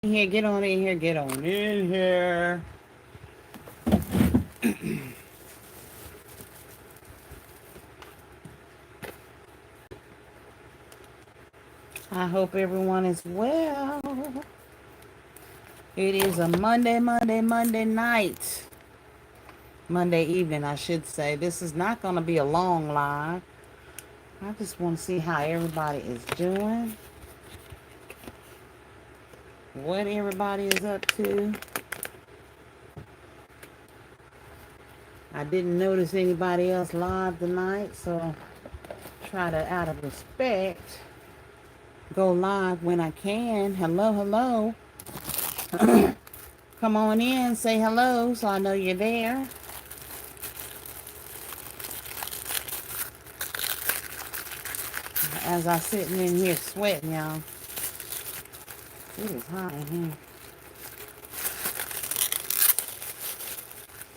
Here, get on in here, get on in here. I hope everyone is well. It is a Monday night. Monday evening, I should say. This is not going to be a long live. I just want to see how everybody is doing. What everybody is up to. I didn't notice anybody else live tonight, so try to, out of respect, go live when I can. Hello, hello. Come on in, say hello so I know you're there. As I sitting in here sweating, y'all. It is hot in here.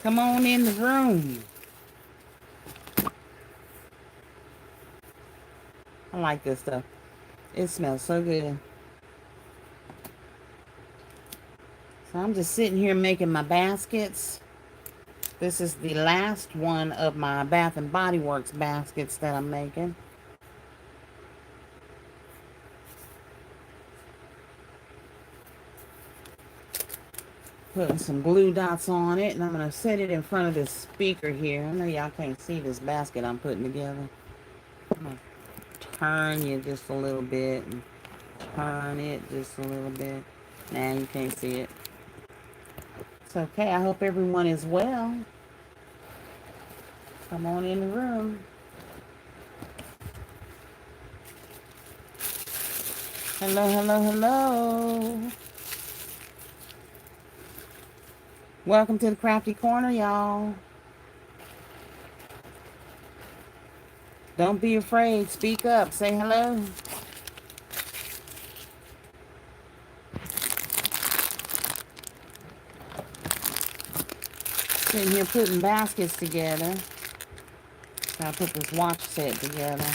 Come on in the room. I like this stuff. It smells so good. So I'm just sitting here making my baskets. This is the last one of my Bath and Body Works baskets that I'm making. Putting some glue dots on it, and I'm going to set it in front of this speaker here. I know y'all can't see this basket I'm putting together. I'm going to turn you just a little bit, and turn it just a little bit. Now you can't see it. It's okay. I hope everyone is well. Come on in the room. Hello, hello, hello. Welcome to the Krafty Korner, y'all. Don't be afraid. Speak up. Say hello. Sitting here putting baskets together. I put this watch set together.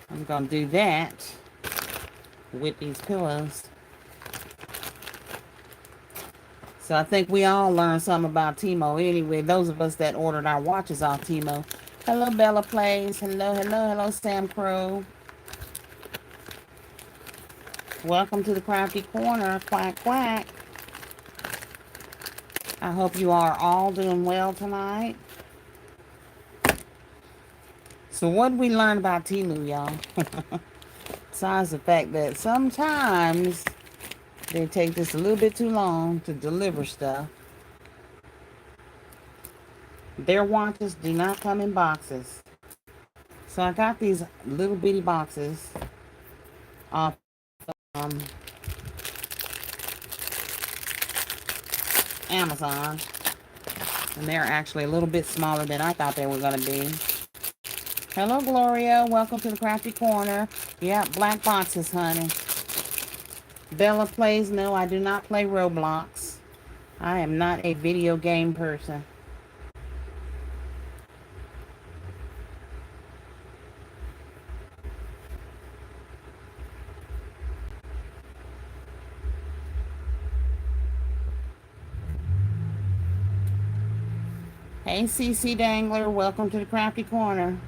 I'm going to do that with these pillows. So I think we all learned something about Teemu anyway. Those of us that ordered our watches off Teemu. Hello, Bella Plays. Hello, hello, hello, Sam Crow. Welcome to the Krafty Korner. Quack, quack. I hope you are all doing well tonight. So what did we learn about Teemu, y'all? Besides the fact that sometimes they take just a little bit too long to deliver stuff. Their watches do not come in boxes. So I got these little bitty boxes off Amazon. And they're actually a little bit smaller than I thought they were going to be. Hello, Gloria. Welcome to the Krafty Korner. Yeah, black boxes, honey. Bella Plays. No, I do not play Roblox. I am not a video game person. Hey, CC Dangler. Welcome to the Krafty Korner.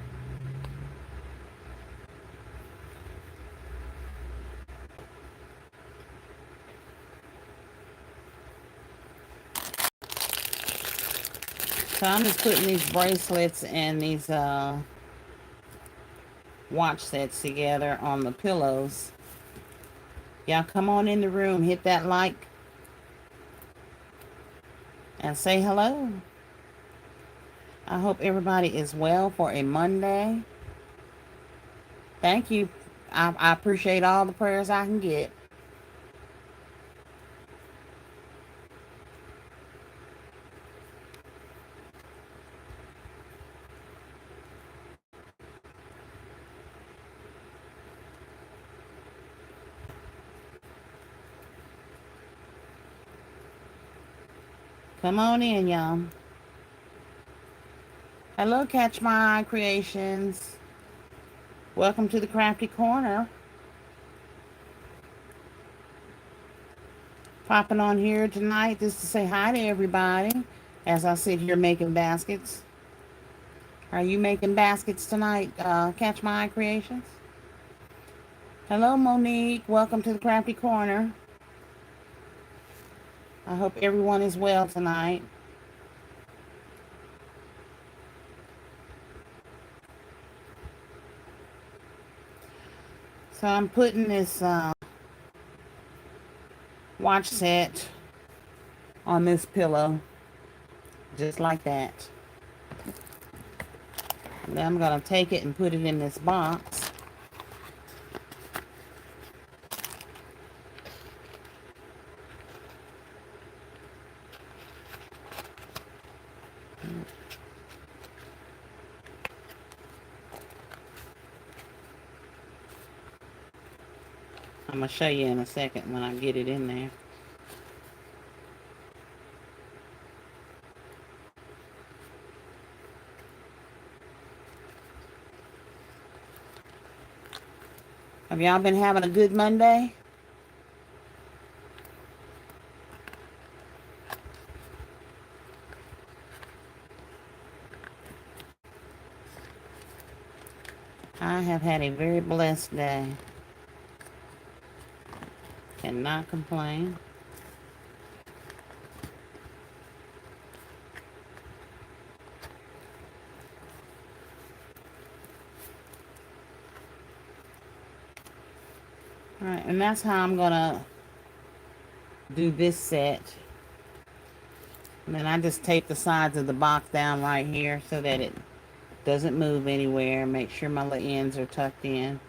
So I'm just putting these bracelets and these watch sets together on the pillows. Y'all come on in the room, hit that like, and say hello. I hope everybody is well for a Monday. Thank you. I appreciate all the prayers I can get. Come on in, y'all. Hello, Catch My Eye Creations. Welcome to the Krafty Korner. Popping on here tonight just to say hi to everybody as I sit here making baskets. Are you making baskets tonight, Catch My Eye Creations? Hello, Monique. Welcome to the Krafty Korner. I hope everyone is well tonight. So I'm putting this watch set on this pillow, just like that. And then I'm going to take it and put it in this box. I'm going to show you in a second when I get it in there. Have y'all been having a good Monday? I have had a very blessed day. Cannot complain. Alright, and that's how I'm gonna do this set. And then I just tape the sides of the box down right here so that it doesn't move anywhere. Make sure my little ends are tucked in.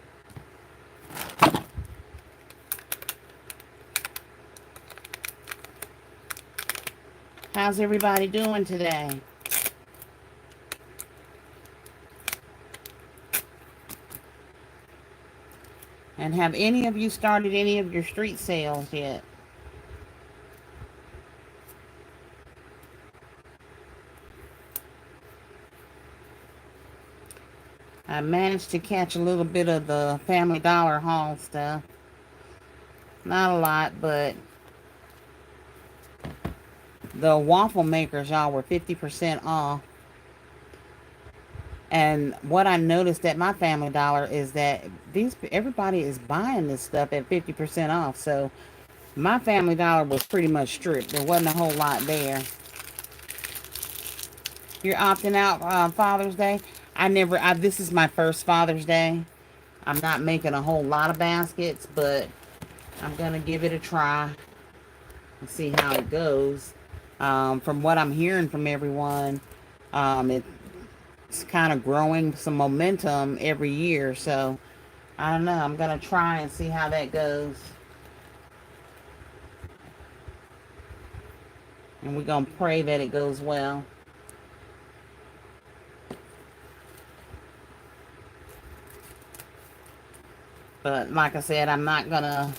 How's everybody doing today? And have any of you started any of your street sales yet? I managed to catch a little bit of the Family Dollar haul stuff. Not a lot, but the waffle makers, y'all, were 50% off. And what I noticed at my Family Dollar is that everybody is buying this stuff at 50% off. So my Family Dollar was pretty much stripped. There wasn't a whole lot there. You're opting out Father's Day? This is my first Father's Day. I'm not making a whole lot of baskets, but I'm going to give it a try and see how it goes. From what I'm hearing from everyone, it's kind of growing some momentum every year. So, I don't know. I'm going to try and see how that goes. And we're going to pray that it goes well. But like I said, I'm not going to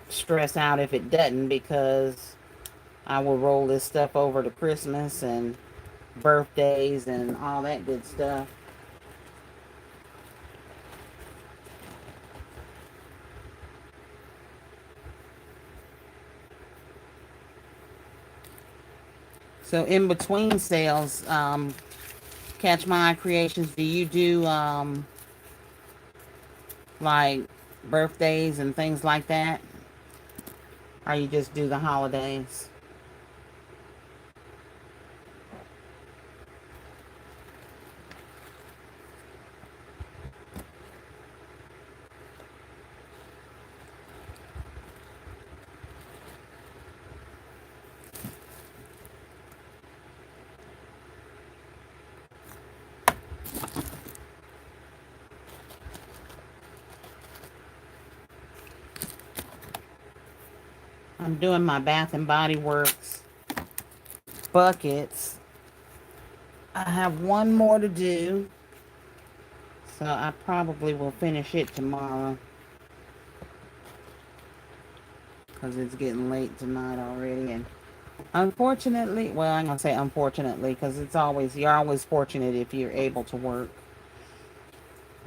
stress out if it doesn't, because I will roll this stuff over to Christmas and birthdays and all that good stuff. So in between sales, Catch My Eye Creations, do you do like birthdays and things like that? Or you just do the holidays? I'm doing my Bath and Body Works buckets. I have one more to do, so I probably will finish it tomorrow, because it's getting late tonight already. And unfortunately, well, I'm gonna say unfortunately, because you're always fortunate if you're able to work.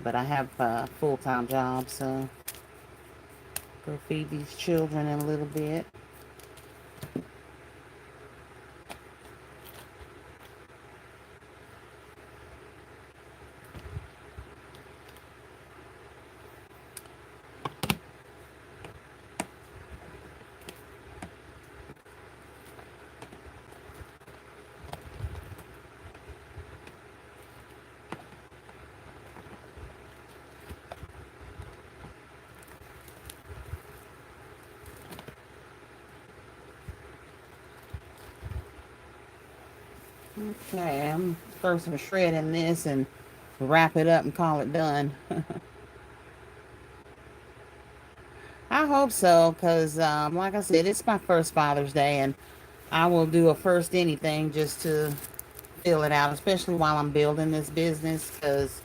But I have a full-time job, so Go feed these children in a little bit. Okay, I'm throw some shred in this and wrap it up and call it done. I hope so, because like I said, it's my first Father's Day, and I will do a first anything just to fill it out, especially while I'm building this business, because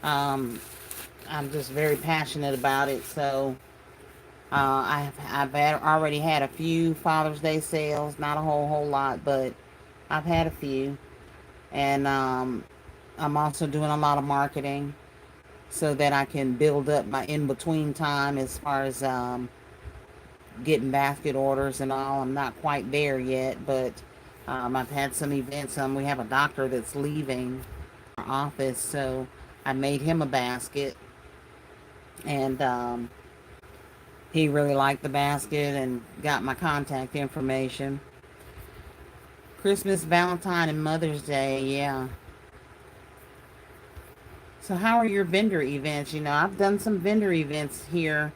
um, I'm just very passionate about it. So already had a few Father's Day sales, not a whole lot, but I've had a few, and I'm also doing a lot of marketing so that I can build up my in-between time as far as getting basket orders and all. I'm not quite there yet, but I've had some events. We have a doctor that's leaving our office, so I made him a basket, and he really liked the basket and got my contact information. Christmas, Valentine, and Mother's Day, yeah. So how are your vendor events? You know, I've done some vendor events here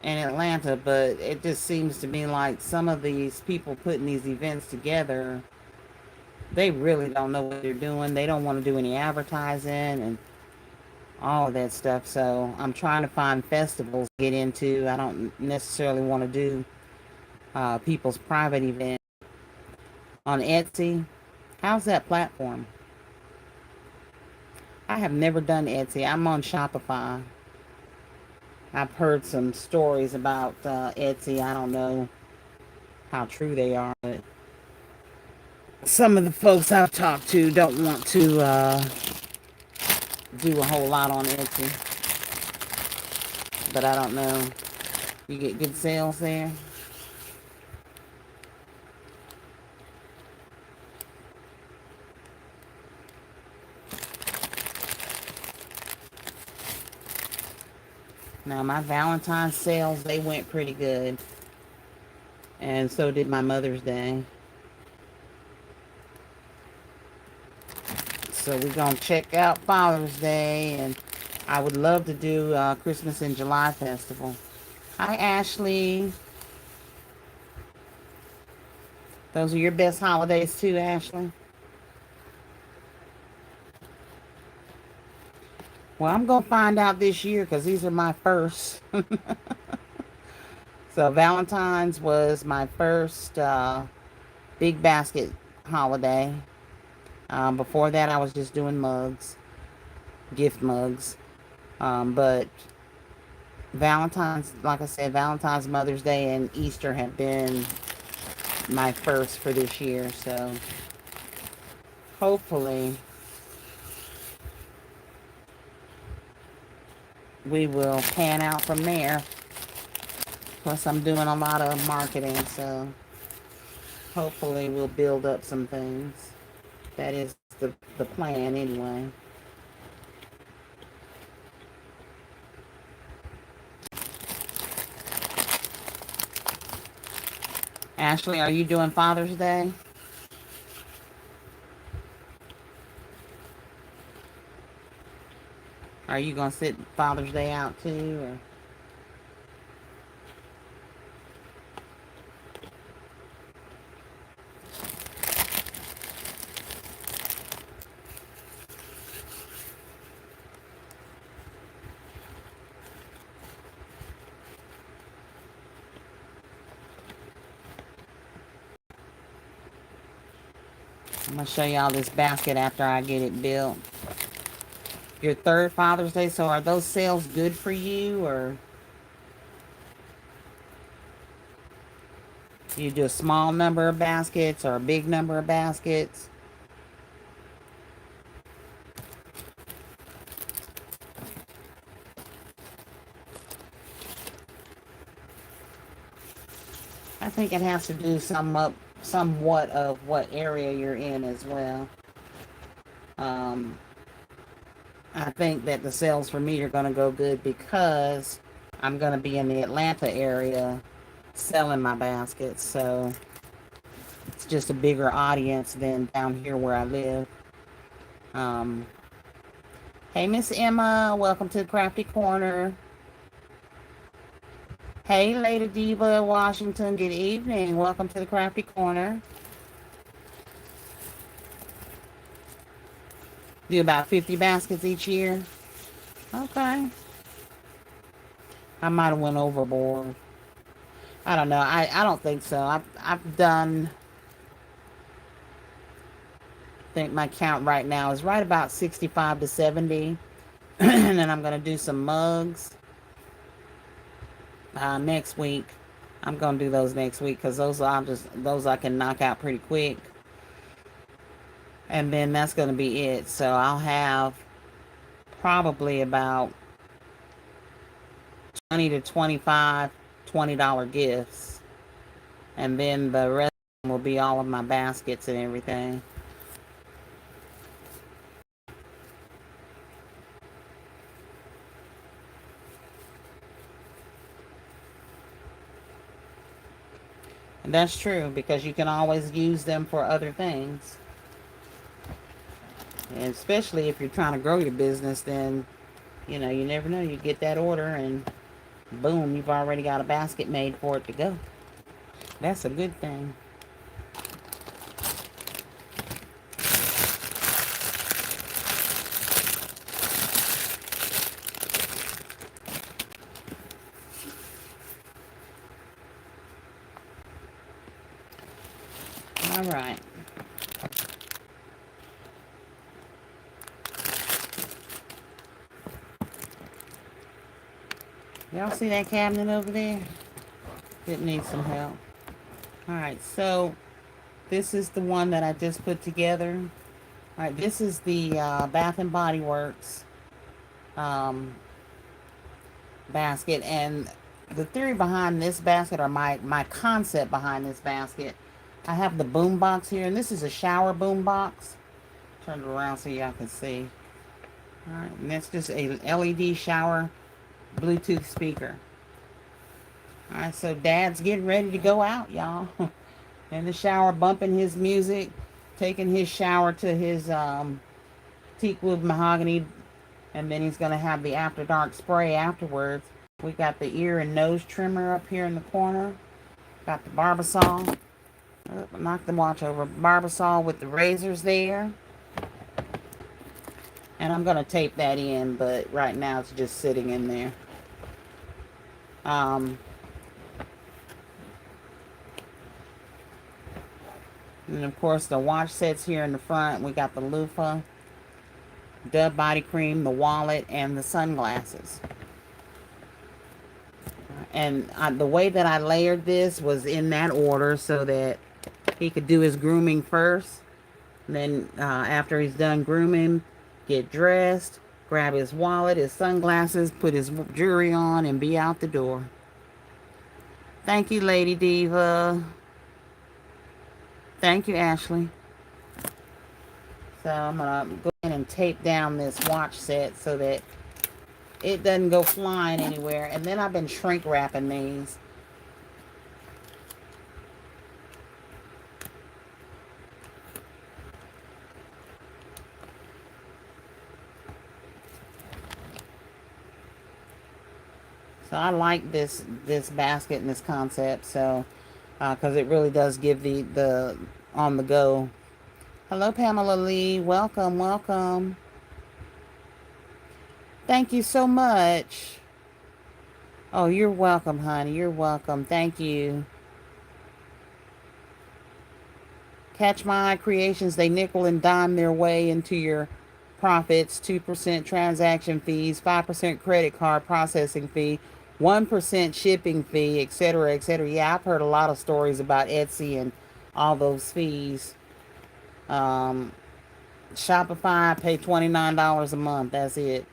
in Atlanta, but it just seems to me like some of these people putting these events together, they really don't know what they're doing. They don't want to do any advertising and all of that stuff. So I'm trying to find festivals to get into. I don't necessarily want to do people's private event on Etsy. How's that platform? I have never done Etsy. I'm on Shopify. I've heard some stories about Etsy. I don't know how true they are, but some of the folks I've talked to don't want to do a whole lot on Etsy. But I don't know. You get good sales there? Now, my Valentine's sales, they went pretty good. And so did my Mother's Day. So we're going to check out Father's Day. And I would love to do Christmas in July festival. Hi, Ashley. Those are your best holidays too, Ashley? Well, I'm going to find out this year because these are my first. So Valentine's was my first big basket holiday. Before that, I was just doing mugs, gift mugs. But Valentine's, like I said, Valentine's, Mother's Day, and Easter have been my first for this year. So hopefully we will pan out from there. Plus, I'm doing a lot of marketing, so hopefully we'll build up some things. That is the plan anyway. Ashley, are you doing Father's Day? Are you going to sit Father's Day out too? Or? I'm going to show y'all this basket after I get it built. Your third Father's Day, so are those sales good for you, or do you do a small number of baskets or a big number of baskets? I think it has to do somewhat of what area you're in as well. Um, I think that the sales for me are going to go good because I'm going to be in the Atlanta area selling my baskets. So it's just a bigger audience than down here where I live. Um, hey, Miss Emma, welcome to the Krafty Korner. Hey, Lady Diva Washington, good evening. Welcome to the Krafty Korner. Do about 50 baskets each year. Okay. I might have went overboard. I don't know. I don't think so. I've done, I think my count right now is right about 65 to 70. And then I'm going to do some mugs next week. I'm going to do those next week because those I can knock out pretty quick. And then that's going to be it. So I'll have probably about 20 to 25 $20 gifts. And then the rest will be all of my baskets and everything. And that's true because you can always use them for other things. And especially if you're trying to grow your business, then, you know, you never know. You get that order and boom, you've already got a basket made for it to go. That's a good thing. All right. Y'all see that cabinet over there? It needs some help. All right, so this is the one that I just put together. All right, this is the Bath and Body Works um, basket, and the theory behind this basket, or my concept behind this basket, I have the boom box here, and this is a shower boom box. Turn it around so y'all can see. All right, and that's just a LED shower Bluetooth speaker. All right, so Dad's getting ready to go out, y'all. In the shower, bumping his music, taking his shower to his teak wood mahogany, and then he's going to have the after dark spray afterwards. We got the ear and nose trimmer up here in the corner. Got the Barbasol. Oh, knocked the watch over. Barbasol with the razors there. And I'm going to tape that in, but right now it's just sitting in there. And of course the watch sets here in the front. We got the loofah, Dove body cream, the wallet, and the sunglasses. And the way that I layered this was in that order so that he could do his grooming first. And then after he's done grooming, get dressed, grab his wallet, his sunglasses, put his jewelry on, and be out the door. Thank you, Lady Diva. Thank you, Ashley. So I'm going to go ahead and tape down this watch set so that it doesn't go flying anywhere. And then I've been shrink wrapping these. So I like this basket and this concept. So because it really does give the on the go. Hello, Pamela Lee. Welcome, welcome. Thank you so much. Oh, you're welcome, honey. You're welcome. Thank you. Catch My Eye Creations. They nickel and dime their way into your profits. 2% transaction fees, 5% credit card processing fee, 1% shipping fee, etc., etc. Yeah, I've heard a lot of stories about Etsy and all those fees. Shopify, pay $29 a month. That's it.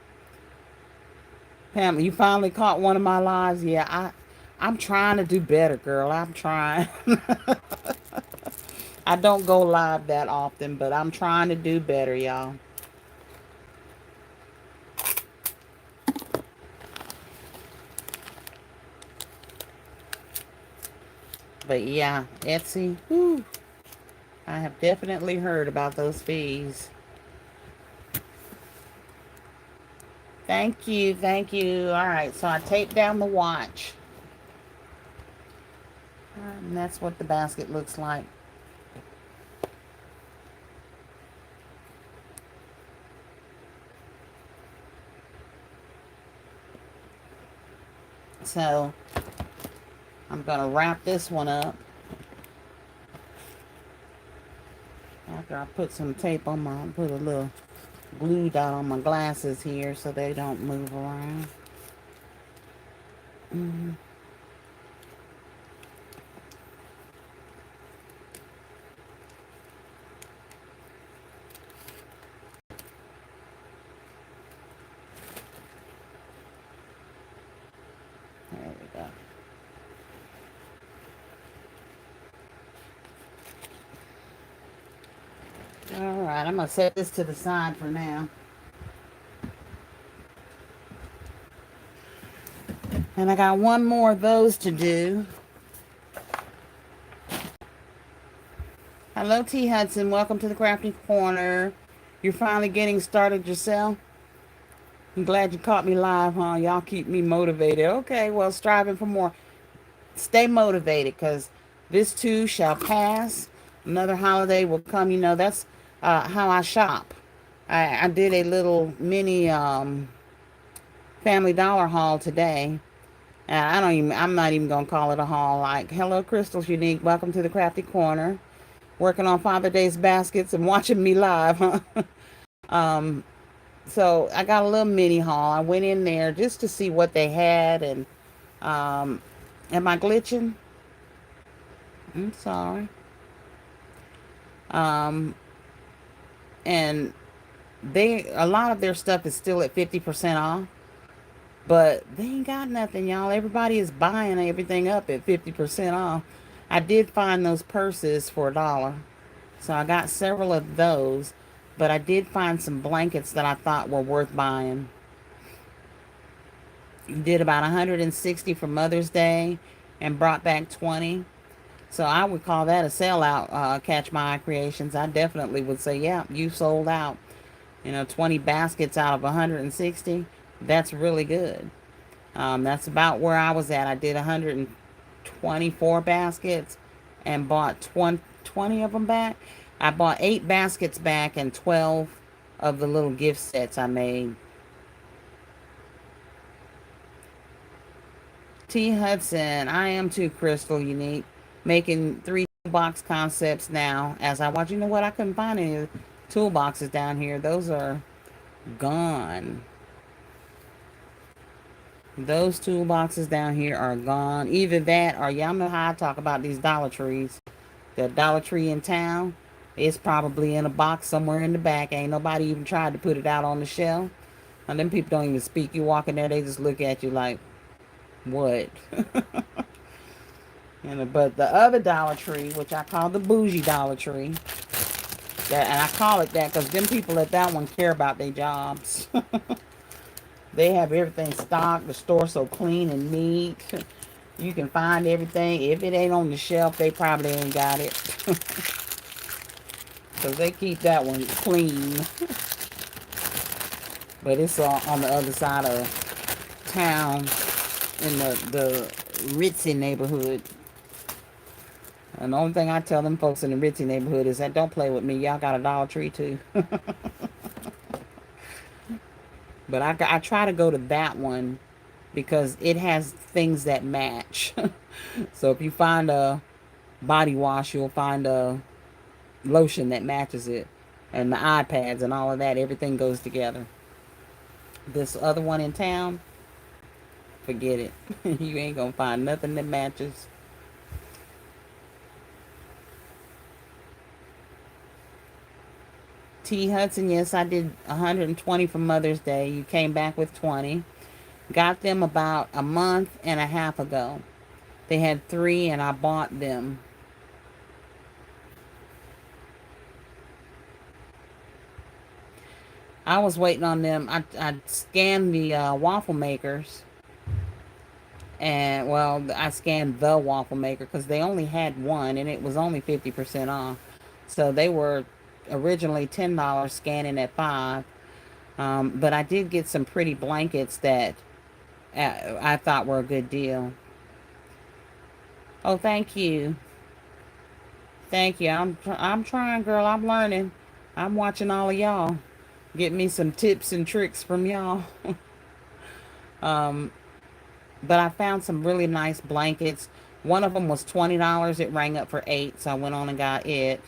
Pam, you finally caught one of my lives. Yeah, I'm trying to do better, girl. I'm trying. I don't go live that often, but I'm trying to do better, y'all. But yeah, Etsy, whew, I have definitely heard about those fees. Thank you, thank you. All right, so I taped down the watch. And that's what the basket looks like. So I'm going to wrap this one up. After I put some tape on put a little glue dot on my glasses here so they don't move around. Mm-hmm. There we go. All right, I'm going to set this to the side for now. And I got one more of those to do. Hello, T. Hudson. Welcome to the Krafty Korner. You're finally getting started yourself? I'm glad you caught me live, huh? Y'all keep me motivated. Okay, well, striving for more. Stay motivated, because this too shall pass. Another holiday will come. You know, that's how I shop. I did a little mini Family Dollar haul today. I'm not even going to call it a haul. Like, hello, Crystal's Unique. Welcome to the Krafty Korner. Working on Father Day's baskets and watching me live, huh? um, so I got a little mini haul. I went in there just to see what they had. And am I glitching? I'm sorry. Um, and a lot of their stuff is still at 50% off, but they ain't got nothing, y'all. Everybody is buying everything up at 50% off. I did find those purses for $1, so I got several of those, but I did find some blankets that I thought were worth buying. Did about 160 for Mother's Day and brought back 20. So I would call that a sellout, Catch My Eye Creations. I definitely would say, yeah, you sold out. 20 baskets out of 160. That's really good. That's about where I was at. I did 124 baskets and bought 20 of them back. I bought 8 baskets back and 12 of the little gift sets I made. T. Hudson, I am too, Crystal Unique. Making 3 toolbox concepts now as I watch. You know what? I couldn't find any toolboxes down here. Those are gone. Those toolboxes down here are gone. Either that or y'all know how I talk about these Dollar Trees. The Dollar Tree in town, it's probably in a box somewhere in the back. Ain't nobody even tried to put it out on the shelf. And them people don't even speak. You walk in there, they just look at you like, what? But the other Dollar Tree, which I call the bougie Dollar Tree, and I call it that because them people at that one care about their jobs. They have everything stocked. The store's so clean and neat. You can find everything. If it ain't on the shelf, they probably ain't got it. Because they keep that one clean. But it's on the other side of town in the ritzy neighborhood. And the only thing I tell them folks in the ritzy neighborhood is that don't play with me. Y'all got a Dollar Tree too. But I try to go to that one because it has things that match. So if you find a body wash, you'll find a lotion that matches it. And the iPads and all of that, everything goes together. This other one in town, forget it. You ain't gonna find nothing that matches. T. Hudson, yes, I did 120 for Mother's Day. You came back with 20. Got them about a month and a half ago. They had 3 and I bought them. I was waiting on them. I scanned the waffle makers. And, well, I scanned the waffle maker because they only had one and it was only 50% off. So they were originally $10, scanning at 5. But I did get some pretty blankets that I thought were a good deal. Oh, thank you. Thank you. I'm trying, girl. I'm learning. I'm watching all of y'all. Get me some tips and tricks from y'all. um, but I found some really nice blankets. One of them was $20. It rang up for 8, so I went on and got it.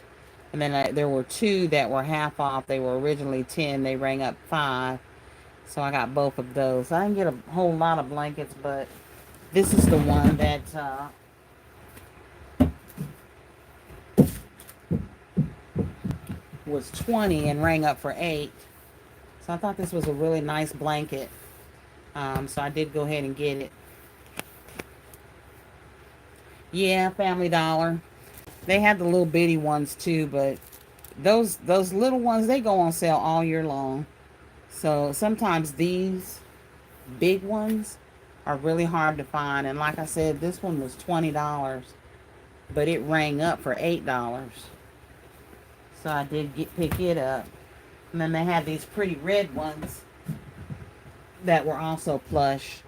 And then there were 2 that were half off. They were originally 10. They rang up 5. So I got both of those. I didn't get a whole lot of blankets, but this is the one that was 20 and rang up for 8. So I thought this was a really nice blanket. So I did go ahead and get it. Yeah, Family Dollar. They had the little bitty ones too, but those little ones, they go on sale all year long. So sometimes these big ones are really hard to find. And like I said, this one was $20, but it rang up for $8. So I did pick it up. And then they had these pretty red ones that were also plush.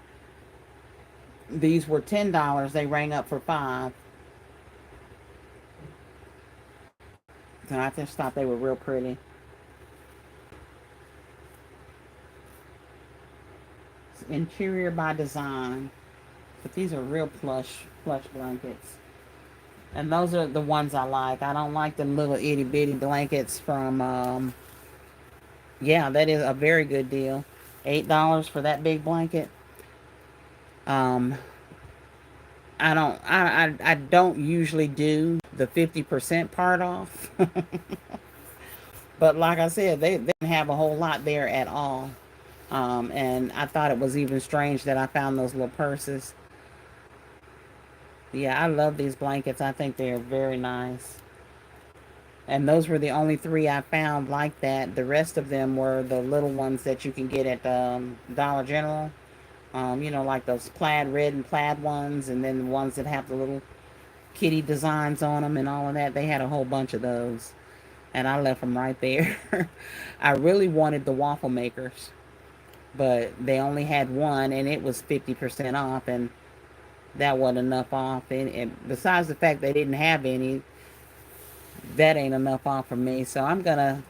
These were $10. They rang up for 5. So I just thought they were real pretty. It's interior by design. But these are real plush blankets. And those are the ones I like. I don't like the little itty bitty blankets from, yeah, that is a very good deal. $8 for that big blanket. Um, I don't usually do the 50% part off. But like I said, they didn't have a whole lot there at all. And I thought it was even strange that I found those little purses. Yeah, I love these blankets. I think they're very nice. And those were the only 3 I found like that. The rest of them were the little ones that you can get at Dollar General. Like those plaid red and plaid ones, and then the ones that have the little kitty designs on them and all of that. They had a whole bunch of those. And I left them right there. I really wanted the waffle makers, but they only had one, and it was 50% off, and that wasn't enough off. And besides the fact they didn't have any, that ain't enough off for me. So I'm gonna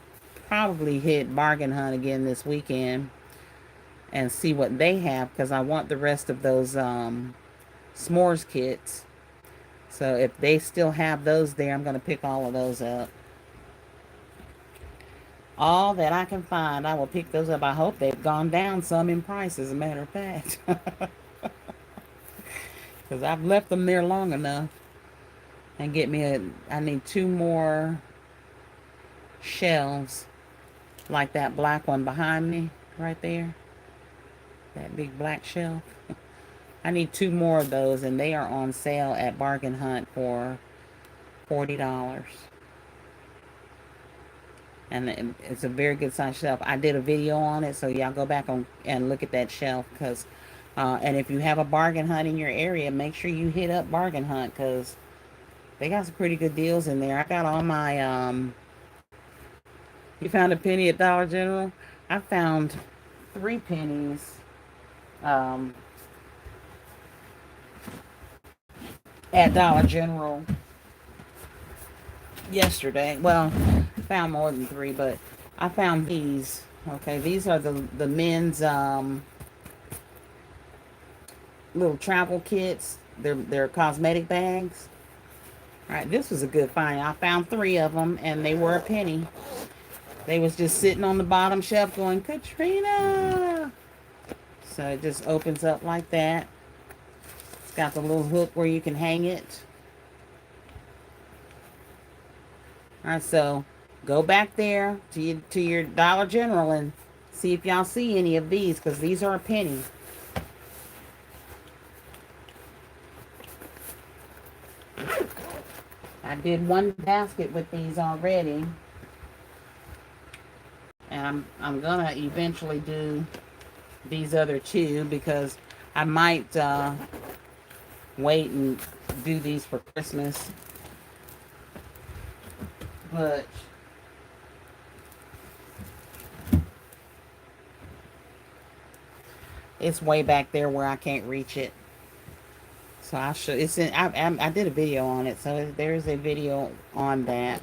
probably hit Bargain Hunt again this weekend and see what they have, because I want the rest of those s'mores kits. So if they still have those there, I'm gonna pick all of those up. All that I can find, I will pick those up. I hope they've gone down some in price, as a matter of fact. Because I've left them there long enough. And I need 2 more shelves, like that black one behind me, right there. That big black shelf. I need 2 more of those, and they are on sale at Bargain Hunt for $40. And it's a very good size shelf. I did a video on it, so y'all go back and look at that shelf. And if you have a Bargain Hunt in your area, make sure you hit up Bargain Hunt, because they got some pretty good deals in there. I got all my, you found a penny at Dollar General? I found 3 pennies at Dollar General yesterday. Well, I found more than 3, but I found these. Okay, these are the men's little travel kits. They're cosmetic bags. All right, this was a good find. I found 3 of them, and they were a penny. They was just sitting on the bottom shelf going, Katryna. So it just opens up like that. It's got the little hook where you can hang it. All right, so go back there to your Dollar General and see if y'all see any of these, because these are a penny. I did one basket with these already. And I'm gonna eventually do these other two because I might wait and do these for Christmas. But it's way back there where I can't reach it. So I should. It's in. I did a video on it, so there's a video on that.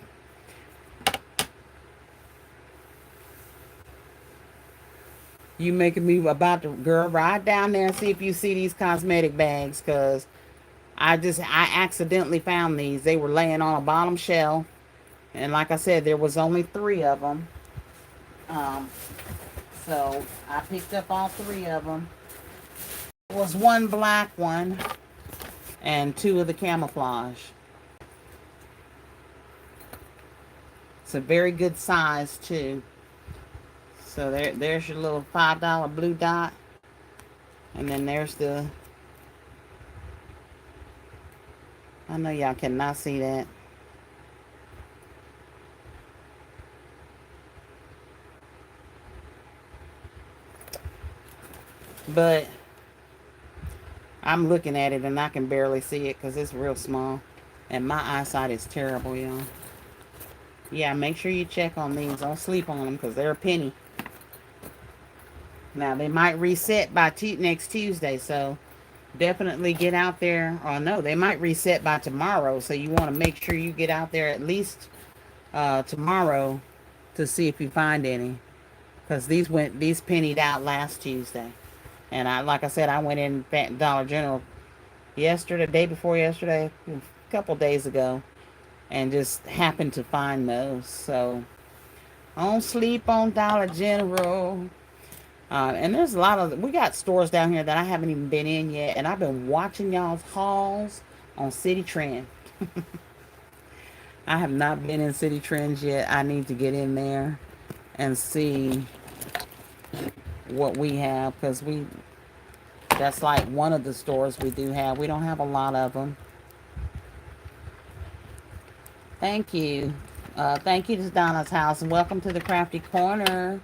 You making me about to, girl, ride down there and see if you see these cosmetic bags, cause I accidentally found these. They were laying on a bottom shelf, and like I said, there was only 3 of them. Um, so I picked up all 3 of them. There was 1 black one and 2 of the camouflage. It's a very good size too. So there's your little $5 blue dot, and then there's the. I know y'all cannot see that. But I'm looking at it and I can barely see it because it's real small. And my eyesight is terrible, y'all. Yeah, make sure you check on these. Don't sleep on them because they're a penny. Now, they might reset by next Tuesday, so definitely get out there. Or no, they might reset by tomorrow, so you want to make sure you get out there at least tomorrow to see if you find any. Because these pennied out last Tuesday. And like I said, I went in Dollar General yesterday, day before yesterday, a couple days ago, and just happened to find those. So don't sleep on Dollar General. And there's a lot of, we got stores down here that I haven't even been in yet, and I've been watching y'all's hauls on City Trend. I have not been in City Trends yet. I need to get in there and see what we have, because that's like one of the stores we do have. We don't have a lot of them. Thank you. Thank you to Donna's house, and welcome to the Krafty Korner.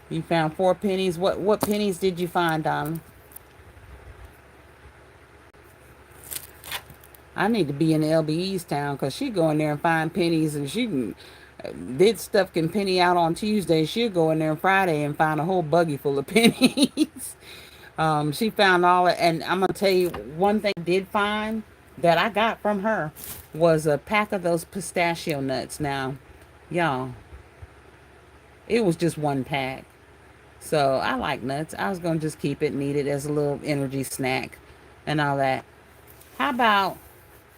You found 4 pennies. What pennies did you find, Donna? I need to be in LBE's town because she go in there and find pennies, and she can did stuff can penny out on Tuesday. She'll go in there on Friday and find a whole buggy full of pennies. She found all it, and I'm gonna tell you one thing I did find that I got from her was a pack of those pistachio nuts. Now, y'all, it was just 1 pack. So I like nuts. I was gonna just keep it and eat it as a little energy snack and all that. How about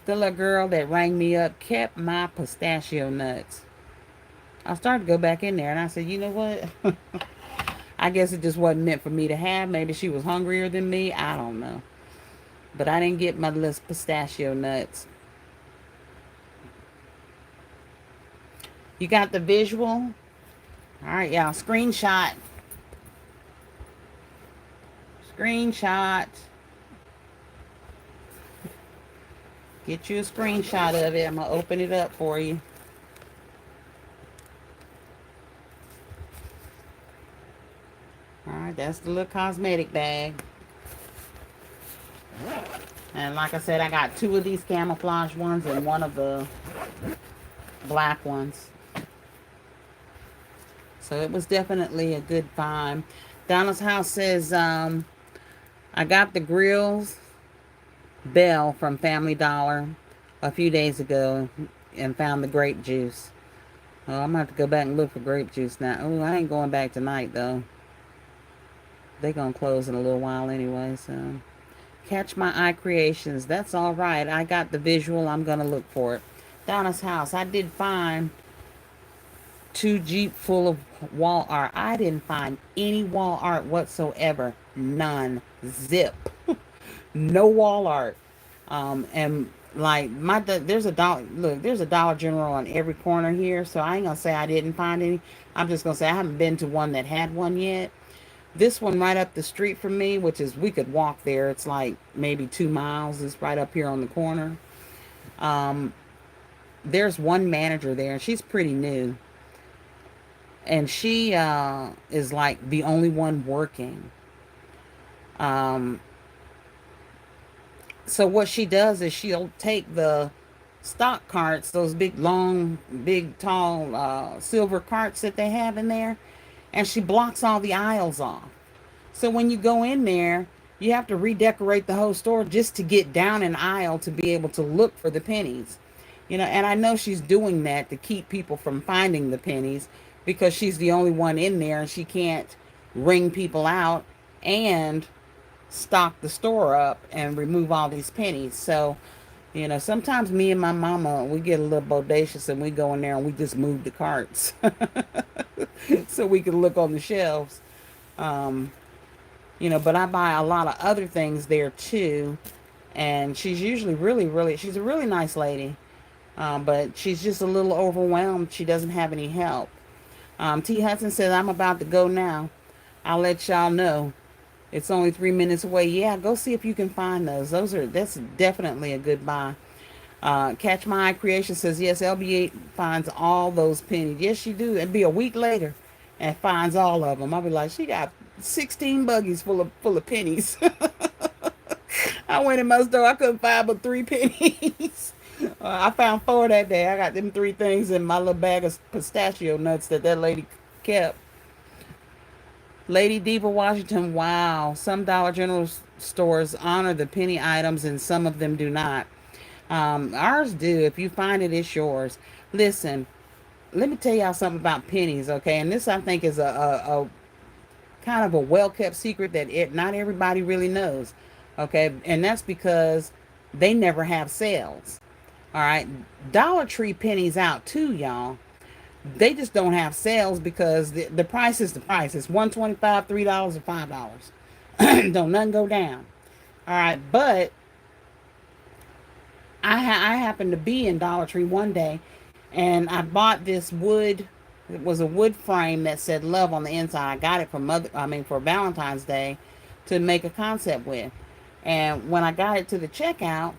the little girl that rang me up kept my pistachio nuts? I started to go back in there and I said, you know what? I guess it just wasn't meant for me to have. Maybe she was hungrier than me. I don't know. But I didn't get my little pistachio nuts. You got the visual? All right, y'all. Screenshot. Screenshot. Get you a screenshot of it. I'm going to open it up for you. Alright, that's the little cosmetic bag. And like I said, I got 2 of these camouflage ones and 1 of the black ones. So it was definitely a good find. Donna's house says, I got the grills bell from Family Dollar a few days ago and found the grape juice. Oh, I'm going to have to go back and look for grape juice now. Oh, I ain't going back tonight, though. They're going to close in a little while anyway, so. Catch my eye creations. That's all right. I got the visual. I'm going to look for it. Donna's house. I did find 2 Jeep full of wall art. I didn't find any wall art whatsoever. None. Zip. No wall art. And like there's a Dollar General on every corner here, so I ain't gonna say I didn't find any. I'm just gonna say I haven't been to one that had one yet. This one right up the street from me, which is we could walk there. It's like maybe 2 miles. It's right up here on the corner. Um, there's one manager there, and she's pretty new, and she is like the only one working. Um, so what she does is she'll take the stock carts, those big, long, big, tall silver carts that they have in there, and she blocks all the aisles off. So when you go in there, you have to redecorate the whole store just to get down an aisle to be able to look for the pennies. And I know she's doing that to keep people from finding the pennies because she's the only one in there and she can't ring people out and stock the store up and remove all these pennies. So, sometimes me and my mama, we get a little bodacious and we go in there and we just move the carts so we can look on the shelves. Um, but I buy a lot of other things there too. And she's usually really, really, she's a really nice lady. But she's just a little overwhelmed. She doesn't have any help. T. Hudson says, I'm about to go now. I'll let y'all know. It's only 3 minutes away. Yeah, go see if you can find those. That's definitely a good buy. Catch My Eye Creation says, yes, LB8 finds all those pennies. Yes, she do. It'd be a week later and finds all of them. I'll be like, she got 16 buggies full of pennies. I went in my store. I couldn't find but 3 pennies. I found 4 that day. I got them 3 things in my little bag of pistachio nuts that lady kept. Lady Diva Washington, wow. Some Dollar General stores honor the penny items and some of them do not. Ours do. If you find it, it's yours. Listen, let me tell y'all something about pennies, okay? And this, I think, is a kind of a well-kept secret that not everybody really knows, okay? And that's because they never have sales, all right? Dollar Tree pennies out too, y'all. They just don't have sales because the price is the price. It's $1.25, $3, or $5. Don't nothing go down. All right, but I happened to be in Dollar Tree one day, and I bought this wood. It was a wood frame that said "love" on the inside. I got it for Valentine's Day, to make a concept with. And when I got it to the checkout,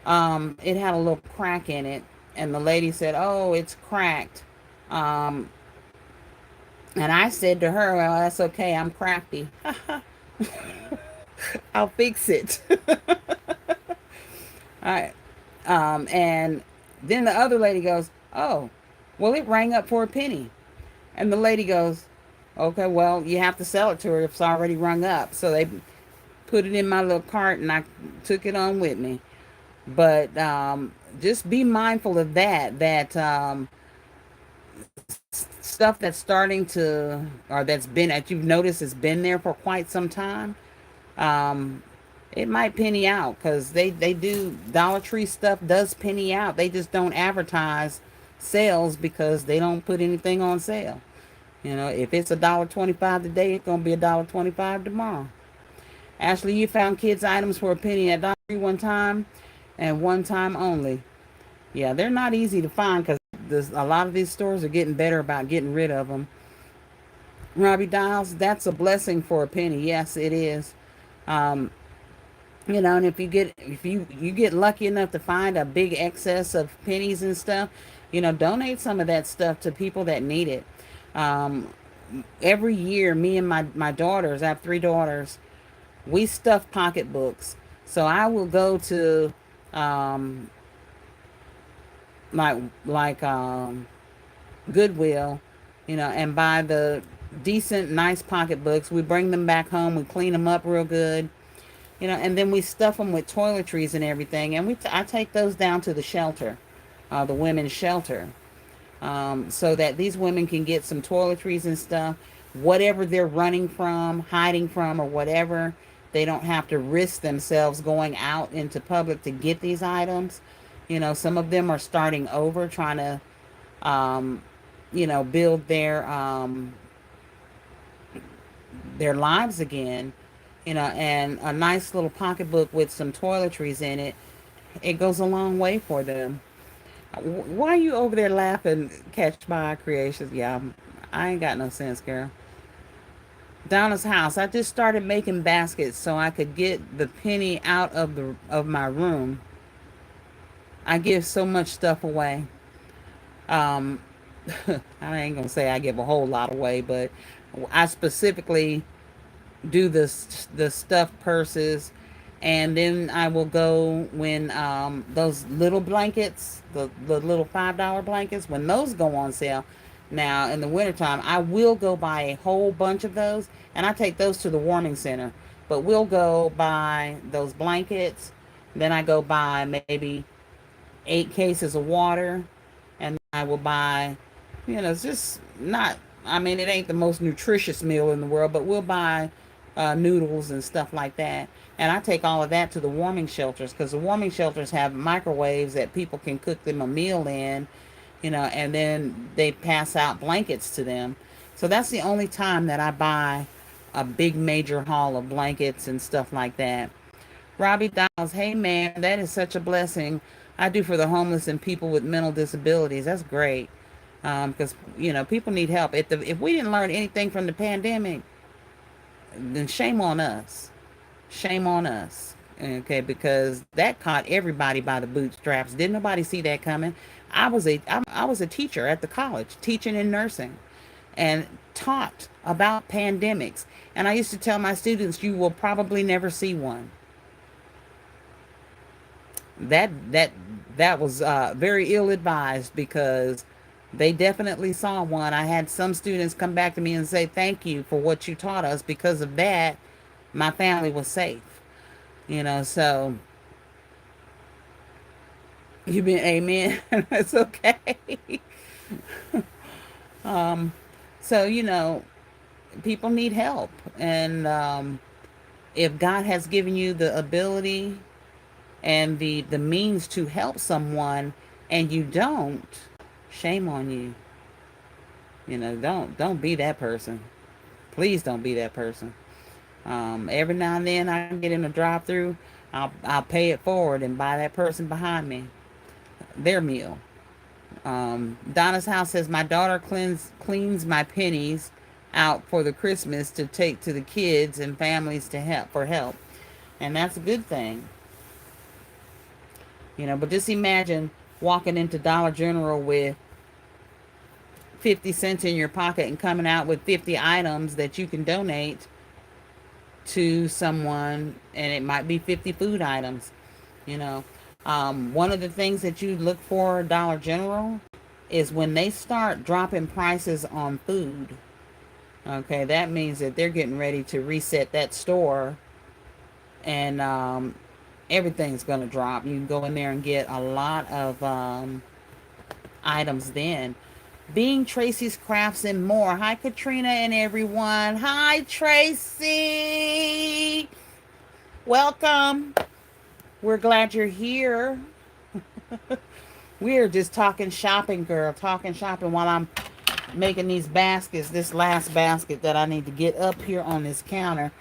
it had a little crack in it, and the lady said, "Oh, it's cracked." Um, and I said to her, "Well, that's okay. I'm crafty. I'll fix it." All right. And then the other lady goes, "Oh, well, it rang up for a penny." And the lady goes, "Okay, well, you have to sell it to her if it's already rung up." So they put it in my little cart and I took it on with me. But just be mindful of that stuff that's starting to, or that you've noticed has been there for quite some time. Um, it might penny out because they do. Dollar Tree stuff does penny out. They just don't advertise sales because they don't put anything on sale. If it's $1.25 today, it's gonna be $1.25 tomorrow. Ashley, you found kids items for a penny at Dollar Tree one time, and one time only. Yeah, they're not easy to find because a lot of these stores are getting better about getting rid of them. Robbie Dials, that's a blessing for a penny. Yes, it is. Um, and if you get lucky enough to find a big excess of pennies and stuff, donate some of that stuff to people that need it. Um, every year, me and my daughters, I have 3 daughters, we stuff pocketbooks. So I will go to um, like Goodwill, and buy the decent, nice pocketbooks. We bring them back home. We clean them up real good, and then we stuff them with toiletries and everything. And I take those down to the shelter, the women's shelter, so that these women can get some toiletries and stuff, whatever they're running from, hiding from, or whatever. They don't have to risk themselves going out into public to get these items. Some of them are starting over, trying to, um, build their lives again. And a nice little pocketbook with some toiletries in it, it goes a long way for them. Why are you over there laughing? Catch my creations. Yeah, I ain't got no sense, girl. Donna's house. I just started making baskets so I could get the penny out of my room. I give so much stuff away. Um, I ain't gonna say I give a whole lot away, but I specifically do the stuffed purses, and then I will go when those little blankets, the little $5 blankets, when those go on sale. Now in the wintertime, I will go buy a whole bunch of those, and I take those to the warming center. But we'll go buy those blankets. Then I go buy maybe 8 cases of water, and I will buy, it's just not. I mean, it ain't the most nutritious meal in the world, but we'll buy noodles and stuff like that. And I take all of that to the warming shelters because the warming shelters have microwaves that people can cook them a meal in, and then they pass out blankets to them. So that's the only time that I buy a big major haul of blankets and stuff like that. Robbie Dowles, hey man, that is such a blessing. I do for the homeless and people with mental disabilities. That's great. Because, people need help. If we didn't learn anything from the pandemic, then shame on us. Shame on us. Okay, because that caught everybody by the bootstraps. Didn't nobody see that coming? I was a teacher at the college, teaching and nursing, and taught about pandemics. And I used to tell my students, you will probably never see one. That was very ill advised because they definitely saw one. I had some students come back to me and say thank you for what you taught us. Because of that, my family was safe. So you been amen. It's okay. um, so people need help, and if God has given you the ability and the means to help someone and you don't, shame on you. Don't be that person. Please don't be that person. Every now and then I get in a drive through, I'll pay it forward and buy that person behind me their meal. Donna's house says my daughter cleans my pennies out for the Christmas to take to the kids and families to help, and that's a good thing. But just imagine walking into Dollar General with 50 cents in your pocket and coming out with 50 items that you can donate to someone, and it might be 50 food items. you know One of the things that you look for at Dollar General is when they start dropping prices on food. Okay, that means that they're getting ready to reset that store, and everything's going to drop. You can go in there and get a lot of items then. Being Tracy's Crafts and More. Hi, Katryna and everyone. Hi, Tracy. Welcome. We're glad you're here. We're just talking shopping, girl. Talking shopping while I'm making these baskets. This last basket that I need to get up here on this counter.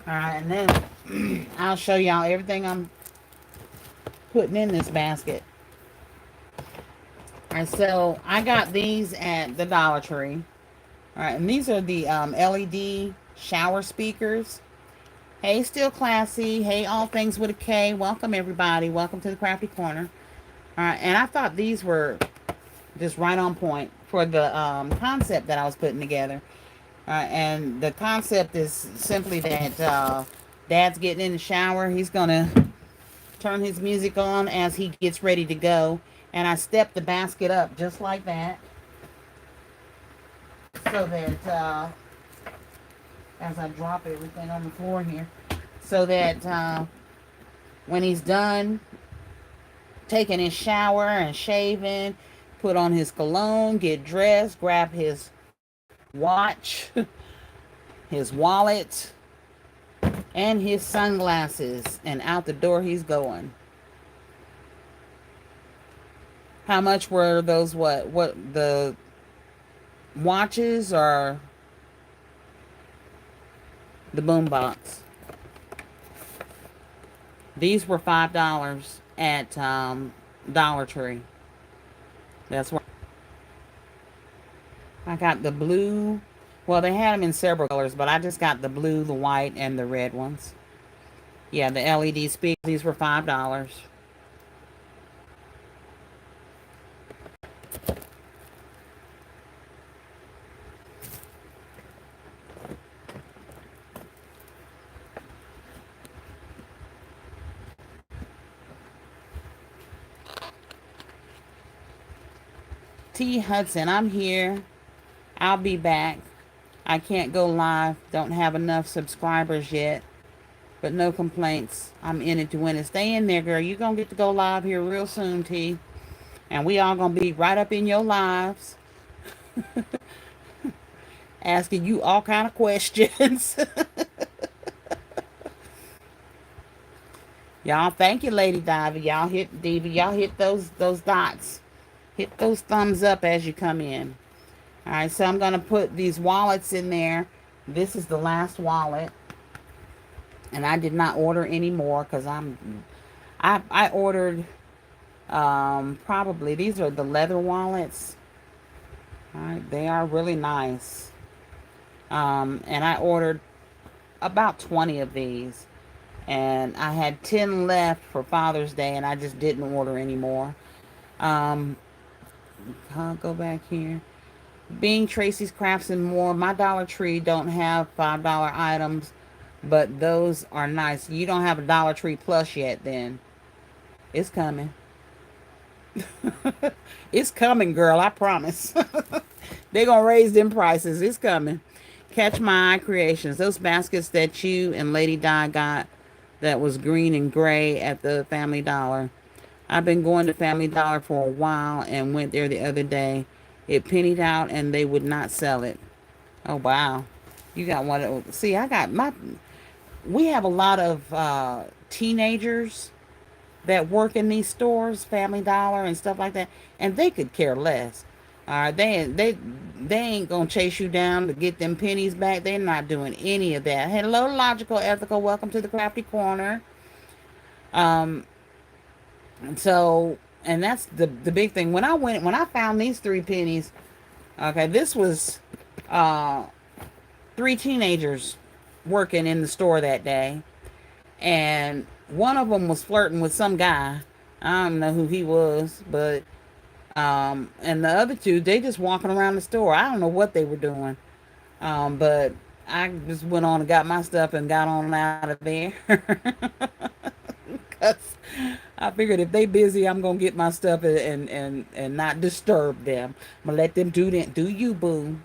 All right, and then I'll show y'all everything I'm putting in this basket. All right, so I got these at the Dollar Tree. All right, and these are the LED shower speakers. Hey, Still Classy. Hey, All Things with a K. Welcome, everybody. Welcome to the Krafty Korner. All right, and I thought these were just right on point for the concept that I was putting together. And the concept is simply that Dad's getting in the shower. He's going to turn his music on as he gets ready to go. And I step the basket up just like that, so that as I drop everything on the floor here, so that when he's done taking his shower and shaving, put on his cologne, get dressed, grab his watch, his wallet, and his sunglasses, and out the door he's going. How much were those? What the watches or the boombox? These were $5 at Dollar Tree. That's where I got the blue. Well, they had them in several colors, but I just got the blue, the white, and the red ones. Yeah, the LED speakers. These were $5. T. Hudson, I'm here. I'll be back. I can't go live. Don't have enough subscribers yet. But no complaints. I'm in it to win it. Stay in there, girl. You're going to get to go live here real soon, T. And we all going to be right up in your lives. Asking you all kind of questions. Y'all, thank you, Lady Diva. Y'all hit those dots. Hit those thumbs up as you come in. All right, so I'm going to put these wallets in there. This is the last wallet. And I did not order any more because I ordered probably, these are the leather wallets. All right, they are really nice. And I ordered about 20 of these. And I had 10 left for Father's Day, and I just didn't order anymore. I'll go back here. Being Tracy's Crafts and More. My Dollar Tree don't have $5 items, but those are nice. You don't have a Dollar Tree Plus yet, then. It's coming. It's coming, girl. I promise. They're going to raise them prices. It's coming. Catch My Eye Creations. Those baskets that you and Lady Di got that was green and gray at the Family Dollar. I've been going to Family Dollar for a while and went there the other day. It pennied out and they would not sell it. Oh, wow. You got one. See, I got my... We have a lot of teenagers that work in these stores, Family Dollar and stuff like that, and they could care less. They ain't gonna chase you down to get them pennies back. They're not doing any of that. Hello, Logical Ethical. Welcome to the Krafty Korner. So, and that's the big thing. When I found these 3 pennies, okay, this was 3 teenagers working in the store that day, and one of them was flirting with some guy. I don't know who he was, but and the other 2, they just walking around the store. I don't know what they were doing, but I just went on and got my stuff and got on out of there. Because I figured if they busy, I'm gonna get my stuff and not disturb them. I'm gonna let them do them. Do you, boo?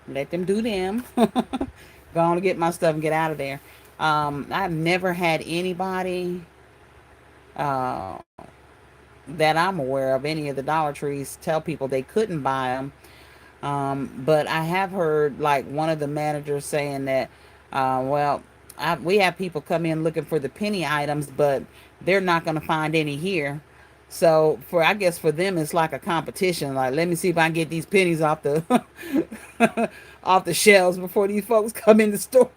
Let them do them. Go on to get my stuff and get out of there. I've never had anybody uh, that I'm aware of, any of the Dollar Trees, tell people they couldn't buy them. But I have heard like one of the managers saying that, well, we have people come in looking for the penny items, but they're not going to find any here. So I guess for them, it's like a competition. Like, let me see if I can get these pennies off the off the shelves before these folks come in the store.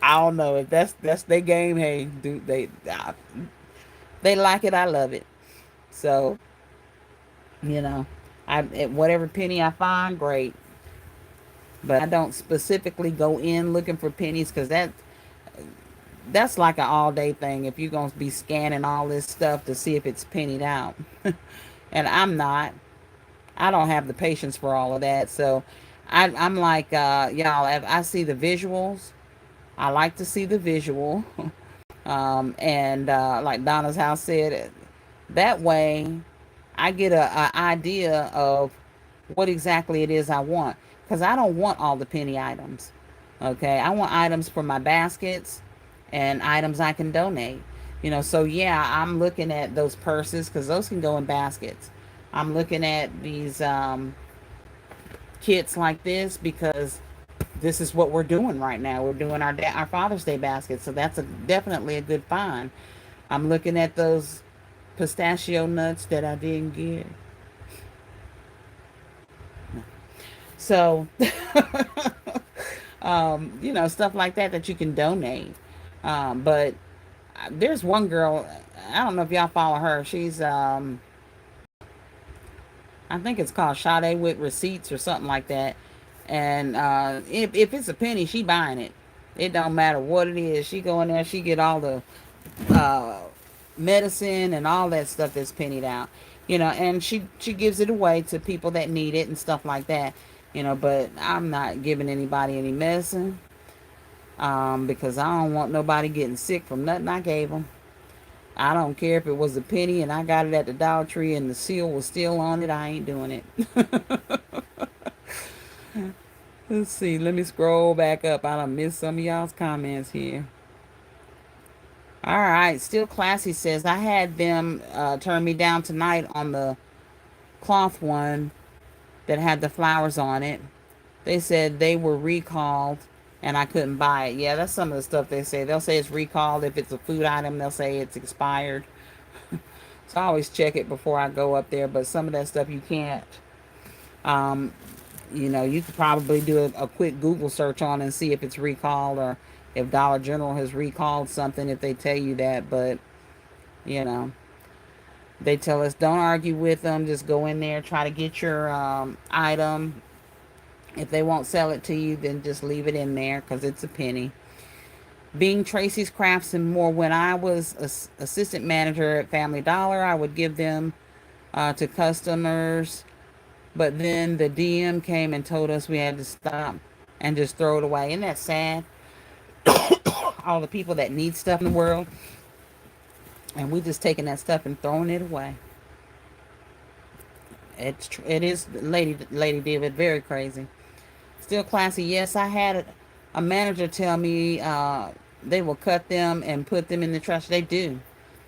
I don't know if that's their game. Hey, do they like it? I love it. So, you know, whatever penny I find, great. But I don't specifically go in looking for pennies because that's like an all day thing. If you're gonna be scanning all this stuff to see if it's pennied out, and I'm not. I don't have the patience for all of that. So I'm like y'all. If I see the visuals, I like to see the visual. And like Donna's house said, that way I get a idea of what exactly it is I want, because I don't want all the penny items. Okay, I want items for my baskets and items I can donate. So yeah, I'm looking at those purses because those can go in baskets. I'm looking at these kits like this because this is what we're doing right now. We're doing our Father's Day basket, so that's definitely a good find. I'm looking at those pistachio nuts that I didn't get. So, stuff like that you can donate. But there's one girl, I don't know if y'all follow her. She's, I think it's called Sade with Receipts or something like that. And if it's a penny, she buying it. It don't matter what it is. She go in there, she get all the uh, medicine and all that stuff that's pennied out. And she gives it away to people that need it and stuff like that. But I'm not giving anybody any medicine because I don't want nobody getting sick from nothing I gave them. I don't care if it was a penny and I got it at the Dollar Tree and the seal was still on it. I ain't doing it. Let's see. Let me scroll back up. I done missed some of y'all's comments here. All right. Still Classy says, I had them turn me down tonight on the cloth one that had the flowers on it. They said they were recalled and I couldn't buy it. Yeah, that's some of the stuff they say. They'll say it's recalled. If it's a food item, they'll say it's expired. So I always check it before I go up there. But some of that stuff you can't. Um, you could probably do a quick Google search on and see if it's recalled or if Dollar General has recalled something if they tell you that. But, you know, they tell us don't argue with them. Just go in there, try to get your item. If they won't sell it to you, then just leave it in there because it's a penny. Being Tracy's Crafts and More, when I was assistant manager at Family Dollar, I would give them to customers. But then the DM came and told us we had to stop and just throw it away. Isn't that sad? All the people that need stuff in the world, and we just taking that stuff and throwing it away. It is Lady David, very crazy. Still Classy. Yes, I had a manager tell me they will cut them and put them in the trash. They do.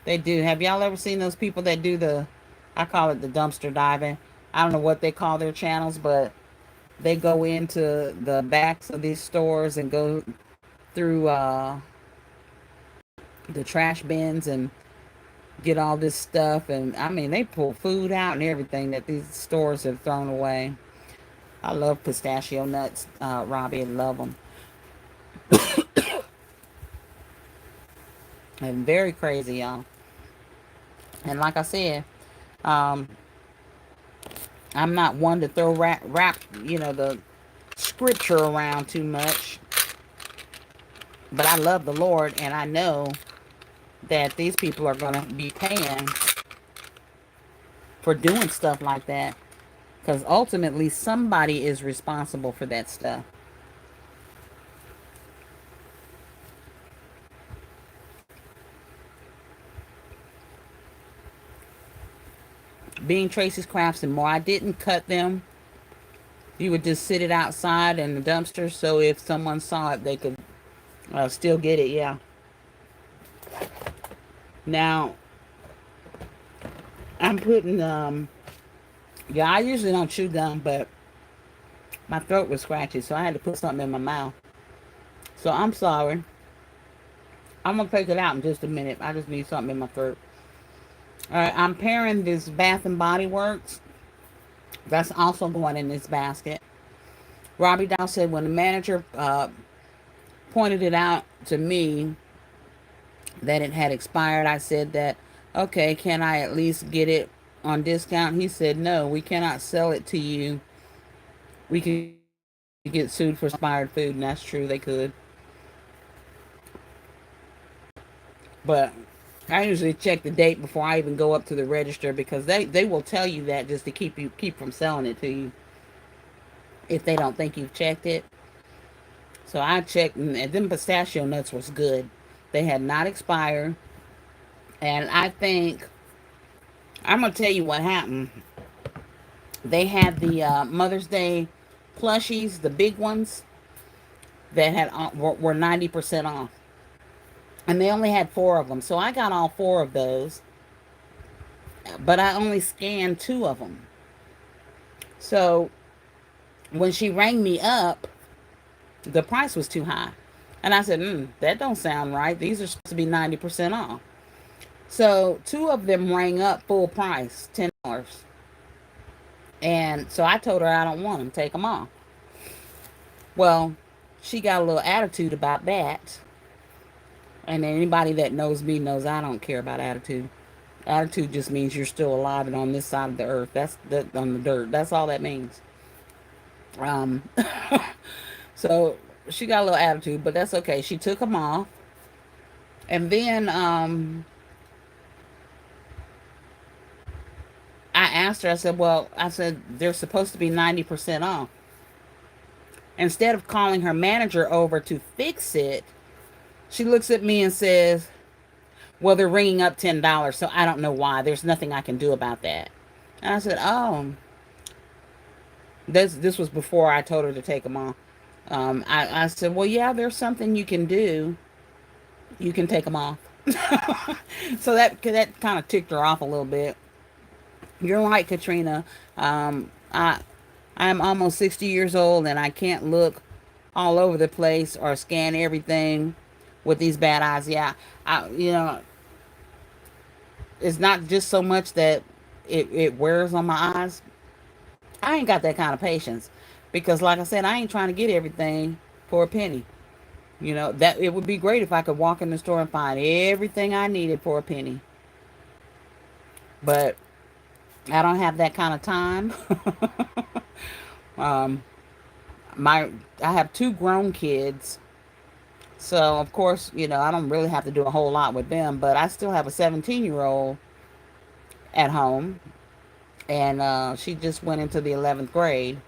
They do. Have y'all ever seen those people that do I call it the dumpster diving. I don't know what they call their channels, but they go into the backs of these stores and go through the trash bins and get all this stuff. And I mean, they pull food out and everything that these stores have thrown away. I love pistachio nuts, Robbie. I love them. And very crazy, y'all. And like I said, um, I'm not one to throw rap, the scripture around too much. But I love the Lord, and I know that these people are going to be paying for doing stuff like that. Because ultimately, somebody is responsible for that stuff. Being Tracy's Crafts and More, I didn't cut them. You would just sit it outside in the dumpster, so if someone saw it, they could still get it, yeah. Now, I'm putting, I usually don't chew gum, but my throat was scratchy, so I had to put something in my mouth. So I'm sorry. I'm going to take it out in just a minute. I just need something in my throat. All right, I'm pairing this Bath and Body Works. That's also going in this basket. Robbie Dow said when the manager pointed it out to me that it had expired, I said that, okay, can I at least get it on discount? He said, no, we cannot sell it to you. We could get sued for expired food, and that's true, they could. But I usually check the date before I even go up to the register because they will tell you that just to keep from selling it to you if they don't think you've checked it. So I checked, and them pistachio nuts was good. They had not expired. And I think, I'm going to tell you what happened. They had the Mother's Day plushies, the big ones, that were 90% off. And they only had 4 of them. So I got all 4 of those. But I only scanned 2 of them. So when she rang me up, the price was too high. And I said, that don't sound right. These are supposed to be 90% off. So 2 of them rang up full price, $10. And so I told her I don't want them. Take them off. Well, she got a little attitude about that. And anybody that knows me knows I don't care about attitude. Attitude just means you're still alive and on this side of the earth. That's on the dirt. That's all that means. Um, so she got a little attitude, but that's okay. She took them off. And then I asked her, I said, well, I said, they're supposed to be 90% off. Instead of calling her manager over to fix it, she looks at me and says, well, they're ringing up $10, so I don't know why. There's nothing I can do about that. And I said, oh, this was before I told her to take them off. I said, well, yeah, there's something you can do. You can take them off. So that kind of ticked her off a little bit. You're right, Katryna. I'm almost 60 years old and I can't look all over the place or scan everything with these bad eyes. Yeah, it's not just so much that it wears on my eyes. I ain't got that kind of patience because, like I said, I ain't trying to get everything for a penny. That it would be great if I could walk in the store and find everything I needed for a penny. But I don't have that kind of time. um, my I have two grown kids, so of course, I don't really have to do a whole lot with them. But I still have a 17-year-old at home, and she just went into the 11th grade.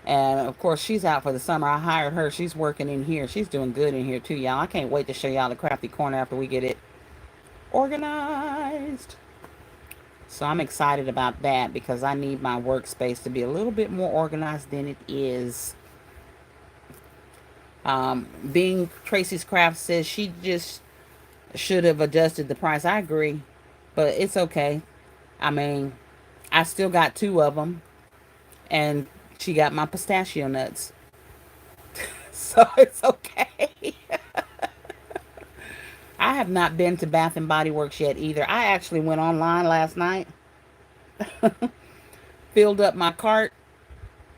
And of course, she's out for the summer. I hired her. She's working in here. She's doing good in here too, y'all. I can't wait to show y'all the Krafty Korner after we get it organized. So I'm excited about that because I need my workspace to be a little bit more organized than it is. Being Tracy's Craft says she just should have adjusted the price. I agree, but it's okay. I mean, I still got two of them, and she got my pistachio nuts, so it's okay. I have not been to Bath and Body Works yet either. I actually went online last night, filled up my cart,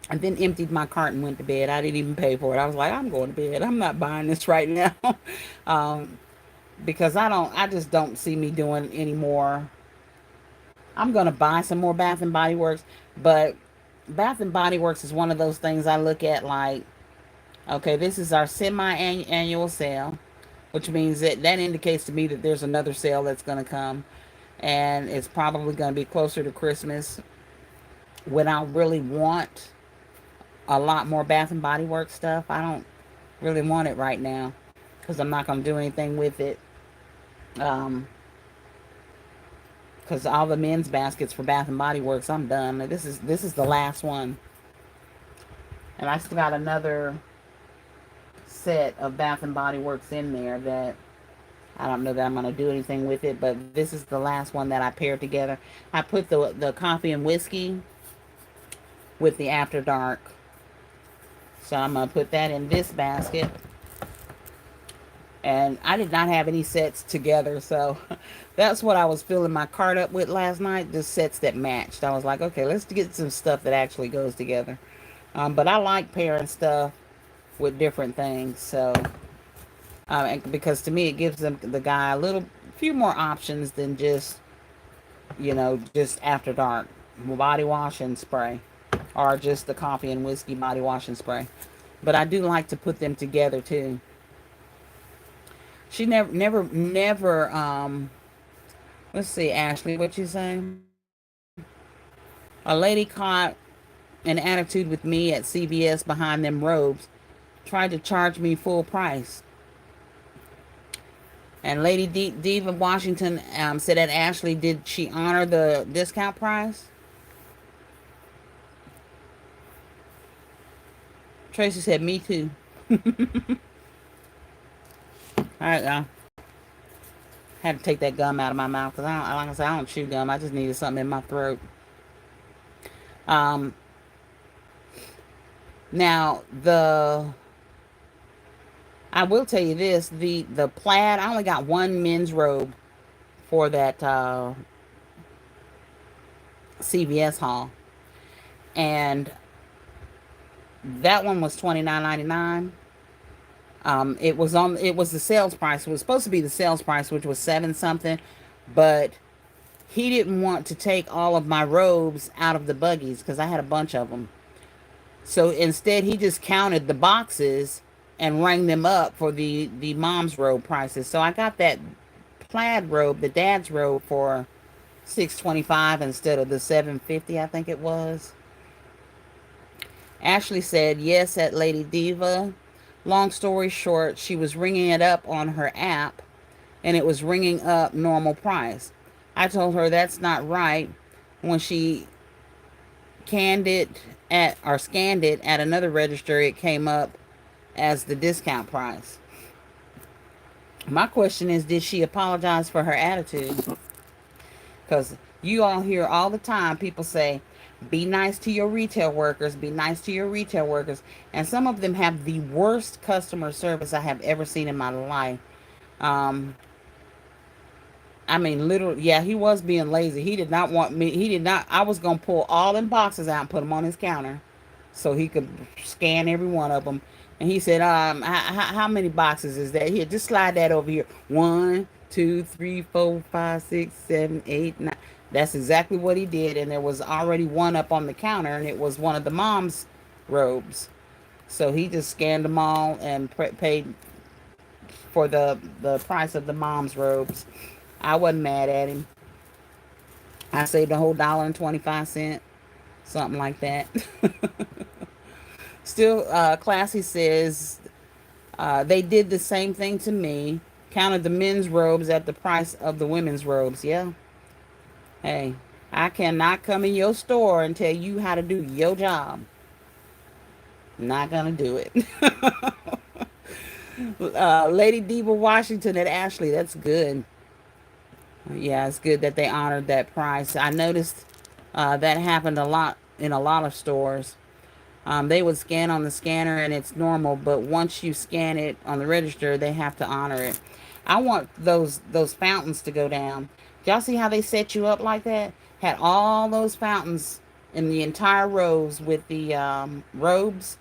and then emptied my cart and went to bed. I didn't even pay for it. I was like, I'm going to bed. I'm not buying this right now. um, because I just don't see me doing any more. I'm going to buy some more Bath and Body Works, but Bath and Body Works is one of those things I look at like, okay, this is our semi-annual sale, which means that indicates to me that there's another sale that's going to come, and it's probably going to be closer to Christmas when I really want a lot more Bath and Body Works stuff. I don't really want it right now because I'm not going to do anything with it. Um, because all the men's baskets for Bath and Body Works, I'm done. This is the last one, and I still got another set of Bath and Body Works in there that I don't know that I'm going to do anything with it, but this is the last one that I paired together. I put the coffee and whiskey with the After Dark. So I'm going to put that in this basket. And I did not have any sets together, so that's what I was filling my cart up with last night, just sets that matched. I was like, okay, let's get some stuff that actually goes together. But I like pairing stuff with different things, so because to me it gives the guy a few more options than just After Dark body wash and spray, or just the coffee and whiskey body wash and spray. But I do like to put them together too. She never. Let's see, Ashley, what you saying? A lady caught an attitude with me at CVS behind them robes, tried to charge me full price. And Lady Diva Washington said that Ashley, did she honor the discount price? Tracy said, me too. All right, y'all. Had to take that gum out of my mouth because like I said, I don't chew gum. I just needed something in my throat. Um, Now I will tell you this: the plaid. I only got one men's robe for that CVS haul, and that one was $29.99. It was the sales price. It was supposed to be the sales price, which was seven something, but he didn't want to take all of my robes out of the buggies because I had a bunch of them. So instead, he just counted the boxes and rang them up for the mom's robe prices. So I got that plaid robe, the dad's robe, for 625 instead of the 750, I think it was. Ashley said yes at Lady Diva. Long story short, she was ringing it up on her app and it was ringing up normal price. I told her that's not right. When she canned it at or scanned it at another register, it came up as the discount price. My question is, did she apologize for her attitude? Because you all hear all the time people say, be nice to your retail workers, be nice to your retail workers. And some of them have the worst customer service I have ever seen in my life. Um, I mean, literally, yeah, he was being lazy. He did not want me, he did not, I was going to pull all them boxes out and put them on his counter so he could scan every one of them. And he said, how many boxes is that? Here, just slide that over here. 1, 2, 3, 4, 5, 6, 7, 8, 9. That's exactly what he did. And there was already one up on the counter, and it was one of the mom's robes. So he just scanned them all and paid for the price of the mom's robes. I wasn't mad at him. I saved a whole $1.25, something like that. Still, Classy says they did the same thing to me. Counted the men's robes at the price of the women's robes. Yeah. Hey, I cannot come in your store and tell you how to do your job. Not gonna do it. Lady Diva Washington at Ashley. That's good. Yeah, it's good that they honored that price. I noticed that happened a lot in a lot of stores. They would scan on the scanner and it's normal, but once you scan it on the register, they have to honor it. I want those fountains to go down. Y'all see how they set you up like that? Had all those fountains in the entire rows with the robes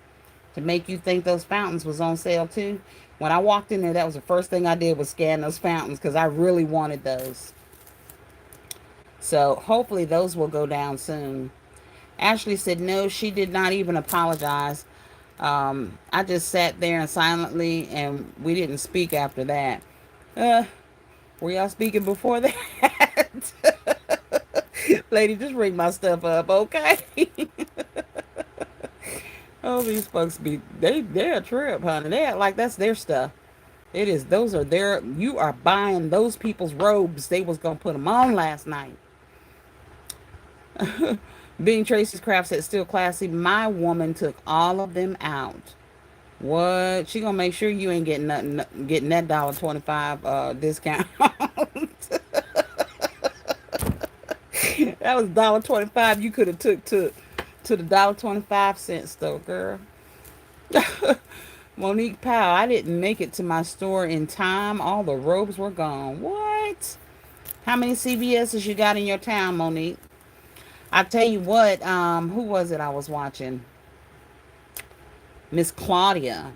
to make you think those fountains was on sale too. When I walked in there, that was the first thing I did was scan those fountains because I really wanted those. So hopefully those will go down soon. Ashley said no, she did not even apologize. I just sat there and silently, and we didn't speak after that. Uh, were y'all speaking before that? Lady, just ring my stuff up, okay? Oh, these folks they're a trip, honey. They act like that's their stuff. It is. Those are their. You are buying those people's robes. They was gonna put them on last night. Being Tracy's Craft said still classy. My woman took all of them out. What? She gonna make sure you ain't getting nothing, getting that $1.25 discount. That was $1.25. You could have took to the $1.25 store, girl. Monique Powell, I didn't make it to my store in time. All the robes were gone. What? How many CVS's you got in your town, Monique? I tell you what, who was it I was watching? Miss Claudia.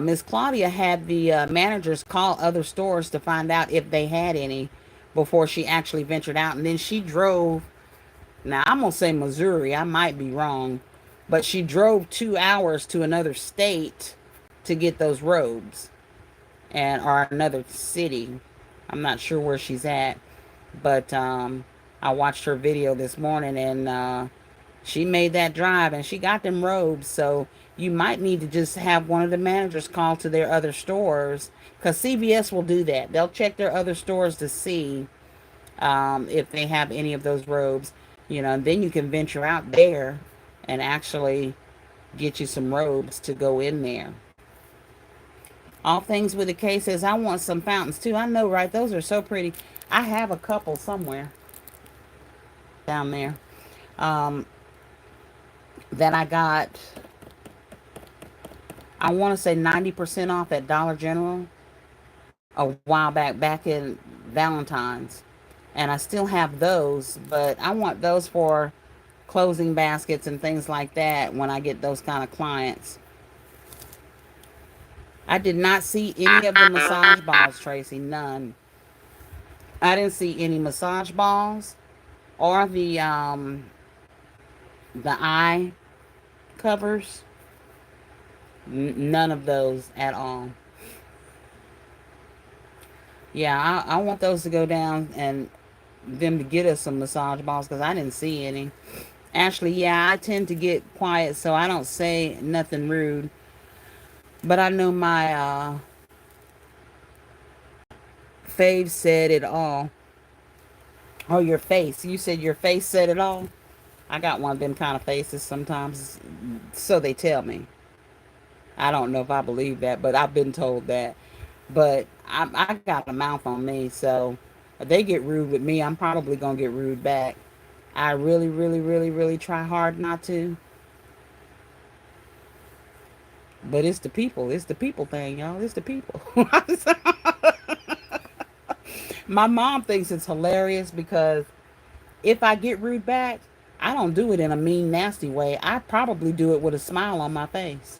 Miss Claudia had the managers call other stores to find out if they had any before she actually ventured out. And then she drove, now I'm going to say Missouri, I might be wrong, but she drove 2 hours to another state to get those robes and or another city. I'm not sure where she's at, but I watched her video this morning and she made that drive and she got them robes. So you might need to just have one of the managers call to their other stores because CVS will do that. They'll check their other stores to see if they have any of those robes, and then you can venture out there and actually get you some robes to go in there. All things with a K says, I want some fountains too. I know, right? Those are so pretty. I have a couple somewhere down there that I got, I want to say 90% off at Dollar General a while back in Valentine's. And I still have those, but I want those for closing baskets and things like that when I get those kind of clients. I did not see any of the massage balls, Tracy. None. I didn't see any massage balls or the eye covers, none of those at all. Yeah, I want those to go down and them to get us some massage balls because I didn't see any. Actually, yeah, I tend to get quiet so I don't say nothing rude. But I know my fave said it all. Oh, your face. You said your face said it all? I got one of them kind of faces sometimes. So they tell me. I don't know if I believe that, but I've been told that. But I got a mouth on me, so if they get rude with me, I'm probably going to get rude back. I really, really, really, really try hard not to. But it's the people. It's the people thing, y'all. It's the people. My mom thinks it's hilarious because if I get rude back, I don't do it in a mean, nasty way. I probably do it with a smile on my face.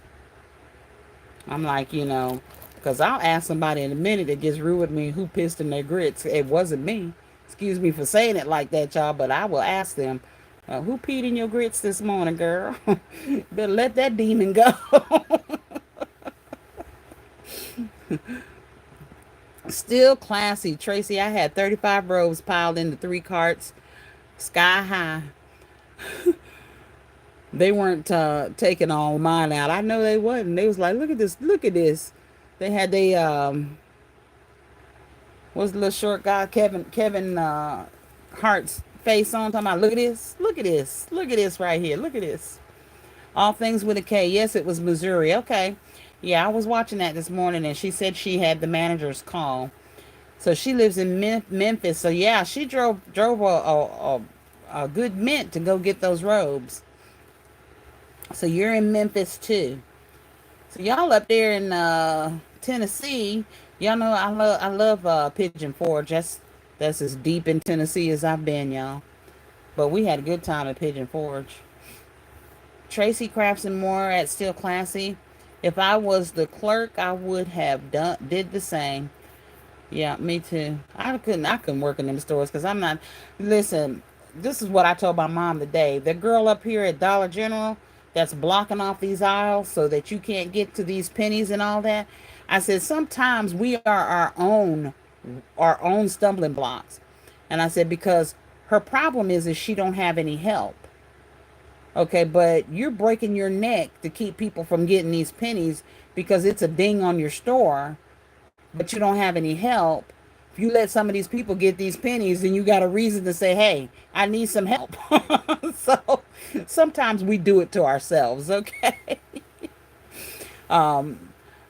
I'm like, because I'll ask somebody in a minute that gets rude with me who pissed in their grits. It wasn't me. Excuse me for saying it like that, y'all, but I will ask them, who peed in your grits this morning, girl? Better let that demon go. Still classy. Tracy, I had 35 robes piled into 3 carts, sky high. They weren't taking all mine out. I know they wasn't. They was like, look at this, look at this. They had what's the little short guy, Kevin Hart's face on, talking about, look at this, look at this, look at this right here, look at this. All things with a K. Yes, it was Missouri. Okay. Yeah, I was watching that this morning, and she said she had the manager's call. So she lives in Memphis. So yeah, she drove a good mint to go get those robes. So you're in Memphis too. So y'all up there in Tennessee, y'all know I love Pigeon Forge. That's as deep in Tennessee as I've been, y'all. But we had a good time at Pigeon Forge. Tracy Crafts and More at Still Classy. If I was the clerk, I would have did the same. Yeah, me too. I couldn't work in them stores because I'm not. Listen, this is what I told my mom today. The girl up here at Dollar General that's blocking off these aisles so that you can't get to these pennies and all that. I said sometimes we are our own stumbling blocks. And I said because her problem is she don't have any help. Okay, but you're breaking your neck to keep people from getting these pennies because it's a ding on your store, but you don't have any help. If you let some of these people get these pennies, then you got a reason to say, hey, I need some help. So sometimes we do it to ourselves, okay?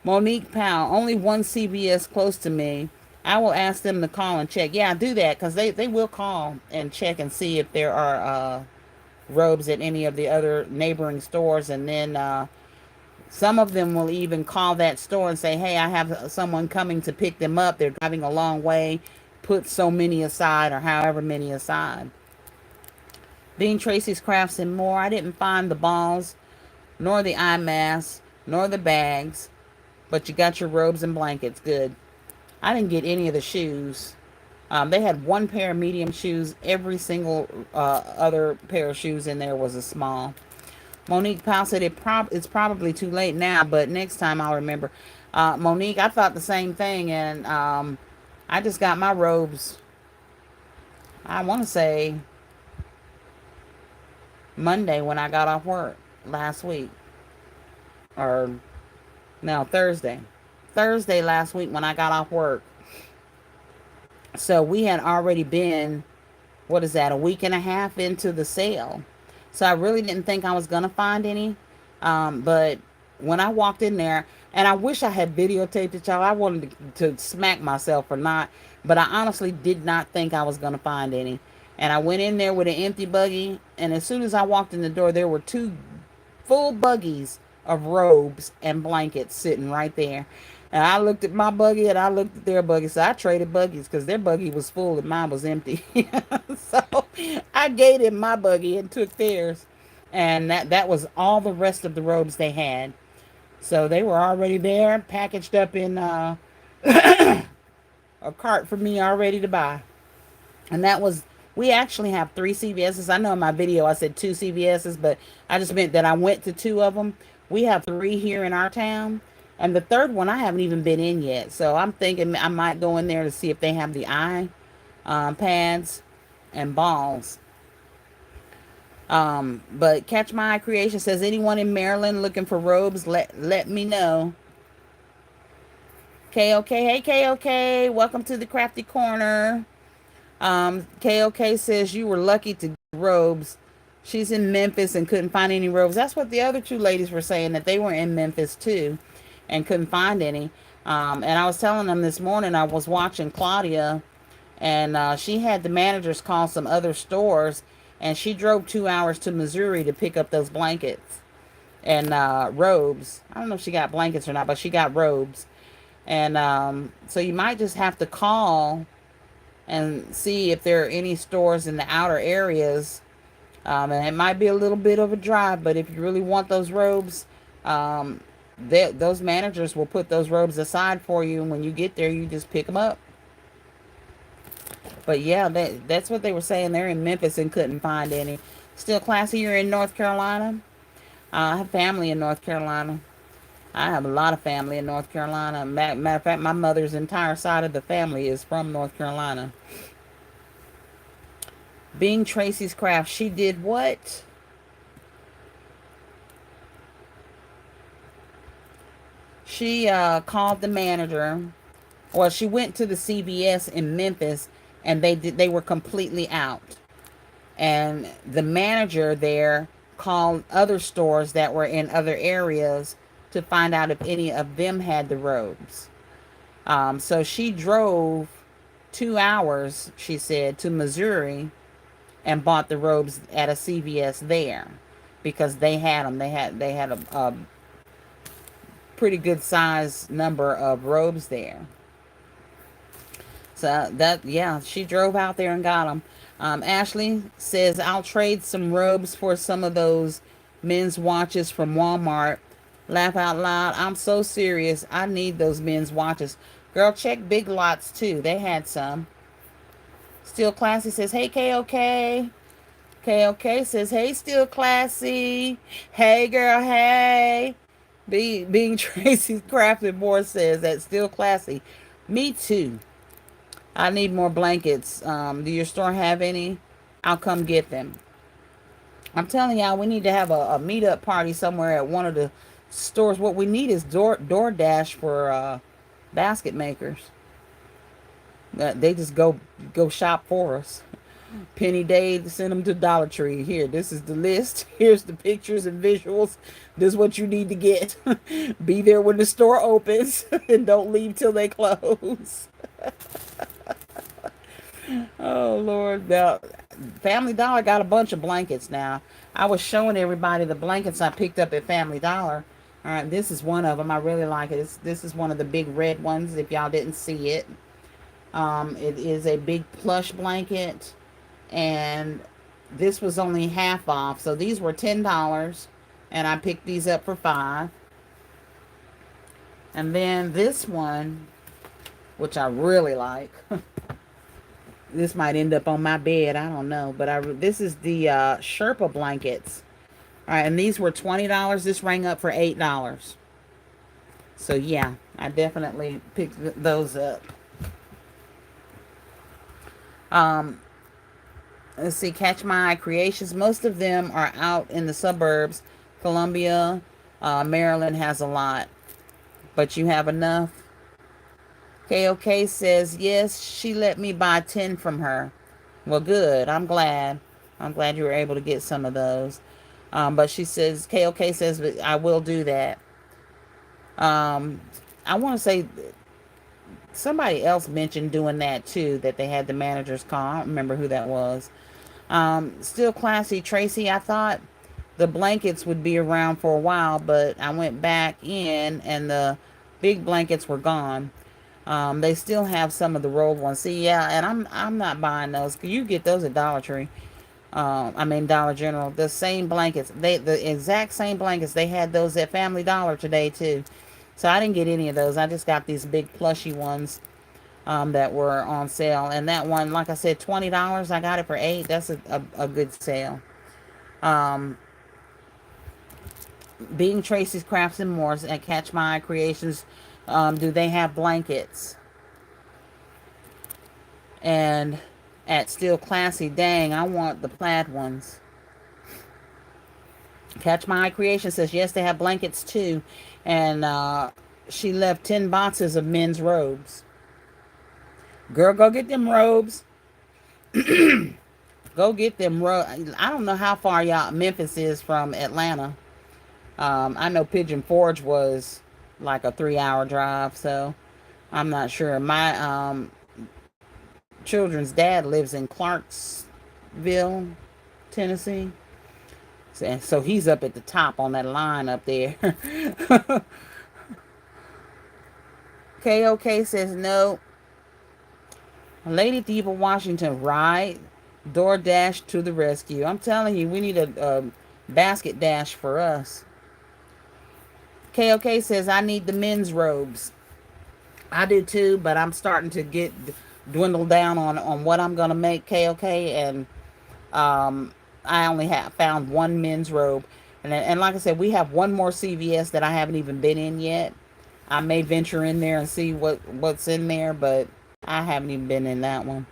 Monique Powell, only one CVS close to me. I will ask them to call and check. Yeah, do that because they will call and check and see if there are robes at any of the other neighboring stores. And then some of them will even call that store and say, hey, I have someone coming to pick them up. They're driving a long way. Put so many aside or however many aside. Being Tracy's Crafts and More, I didn't find the balls, nor the eye masks, nor the bags, but you got your robes and blankets. Good. I didn't get any of the shoes. They had one pair of medium shoes. Every single other pair of shoes in there was a small. Monique Powell said it's probably too late now, but next time I'll remember. Monique, I thought the same thing, and I just got my robes, I want to say, Monday when I got off work last week. Or, no, Thursday. Thursday last week when I got off work. So we had already been, what is that, a week and a half into the sale. So I really didn't think I was going to find any. But when I walked in there, and I wish I had videotaped it, y'all. I wanted to smack myself for not. But I honestly did not think I was going to find any. And I went in there with an empty buggy. And as soon as I walked in the door, there were 2 full buggies of robes and blankets sitting right there. And I looked at my buggy and I looked at their buggy. So I traded buggies because their buggy was full and mine was empty. So I gave them my buggy and took theirs. And that was all the rest of the robes they had. So they were already there, packaged up in a cart for me already to buy. And that was We actually have 3 CVS's. I know in my video I said 2 CVS's, but I just meant that I went to 2 of them. We have 3 here in our town. And the third one I haven't even been in yet. So I'm thinking I might go in there to see if they have the eye pads and balls. But Catch My Eye Creation says, anyone in Maryland looking for robes, let me know. KOK, hey KOK, welcome to the Krafty Korner. KOK says you were lucky to get robes. She's in Memphis and couldn't find any robes. That's what the other 2 ladies were saying, that they were in Memphis too and couldn't find any. And I was telling them this morning, I was watching Claudia, and she had the managers call some other stores, and she drove 2 hours to Missouri to pick up those blankets and robes. I don't know if she got blankets or not, but she got robes. And so you might just have to call and see if there are any stores in the outer areas. And it might be a little bit of a drive, but if you really want those robes, those managers will put those robes aside for you. And when you get there, you just pick them up. But yeah, that's what they were saying. They're in Memphis and couldn't find any. Still Classy, you're in North Carolina? I have family in North Carolina. I have a lot of family in North Carolina. Matter of fact, my mother's entire side of the family is from North Carolina. Being Tracy's Craft, she did what? She called the manager. Well, she went to the CVS in Memphis, and they were completely out. And the manager there called other stores that were in other areas to find out if any of them had the robes. So she drove 2 hours, she said, to Missouri and bought the robes at a CVS there because they had them. They had a pretty good size number of robes there. So yeah, she drove out there and got them. Ashley says, I'll trade some robes for some of those men's watches from Walmart. Laugh out loud. I'm so serious. I need those men's watches. Girl, check Big Lots too. They had some. Still Classy says, hey, KOK. KOK says, hey, Still Classy. Hey, girl, hey. Being Tracy's Crafted More says, that's Still Classy. Me too. I need more blankets. Do your store have any? I'll come get them. I'm telling y'all, we need to have a meetup party somewhere at one of the stores. What we need is DoorDash for basket makers. They just go shop for us. Penny Day to send them to Dollar Tree. Here, this is the list. Here's the pictures and visuals. This is what you need to get. Be there when the store opens and don't leave till they close. Oh, Lord. Now, Family Dollar got a bunch of blankets now. I was showing everybody the blankets I picked up at Family Dollar. All right, this is one of them. I really like it. This is one of the big red ones, if y'all didn't see it. It is a big plush blanket, and this was only half off. So these were $10, and I picked these up for $5. And then this one, which I really like. This might end up on my bed. I don't know. But this is the Sherpa blankets. All right, and these were $20. This rang up for $8. So, yeah, I definitely picked those up. Let's see, Catch My Eye Creations. Most of them are out in the suburbs. Columbia, Maryland has a lot. But you have enough? KOK says, yes, she let me buy 10 from her. Well, good. I'm glad. I'm glad you were able to get some of those. But she says, KOK says, I will do that. I want to say somebody else mentioned doing that too, that they had the manager's call. I don't remember who that was. Still Classy. Tracy, I thought the blankets would be around for a while, but I went back in and the big blankets were gone. They still have some of the rolled ones. See, yeah, and I'm not buying those. You get those at Dollar Tree. I mean Dollar General. The same blankets, the exact same blankets. They had those at Family Dollar today too. So I didn't get any of those. I just got these big plushy ones. that were on sale. And that one, like I said, $20. I got it for $8. That's a good sale. Um, Being Tracy's Crafts and More at Catch My Eye Creations. Do they have blankets? And at Still Classy, dang, I want the plaid ones. Catch My Eye Creation says, yes, they have blankets too. And she left 10 boxes of men's robes. Girl, go get them robes. Go get them robes. I don't know how far y'all Memphis is from Atlanta. I know Pigeon Forge was like a 3-hour drive, so I'm not sure. My children's dad lives in Clarksville, Tennessee. So he's up at the top on that line up there. KOK says no. Lady Diva Washington, right? DoorDash to the rescue. I'm telling you, we need a basket dash for us. KOK says, I need the men's robes. I do too, but I'm starting to dwindle down on what I'm going to make, KOK, and I only have found one men's robe. And like I said, we have one more CVS that I haven't even been in yet. I may venture in there and see what's in there, but I haven't even been in that one.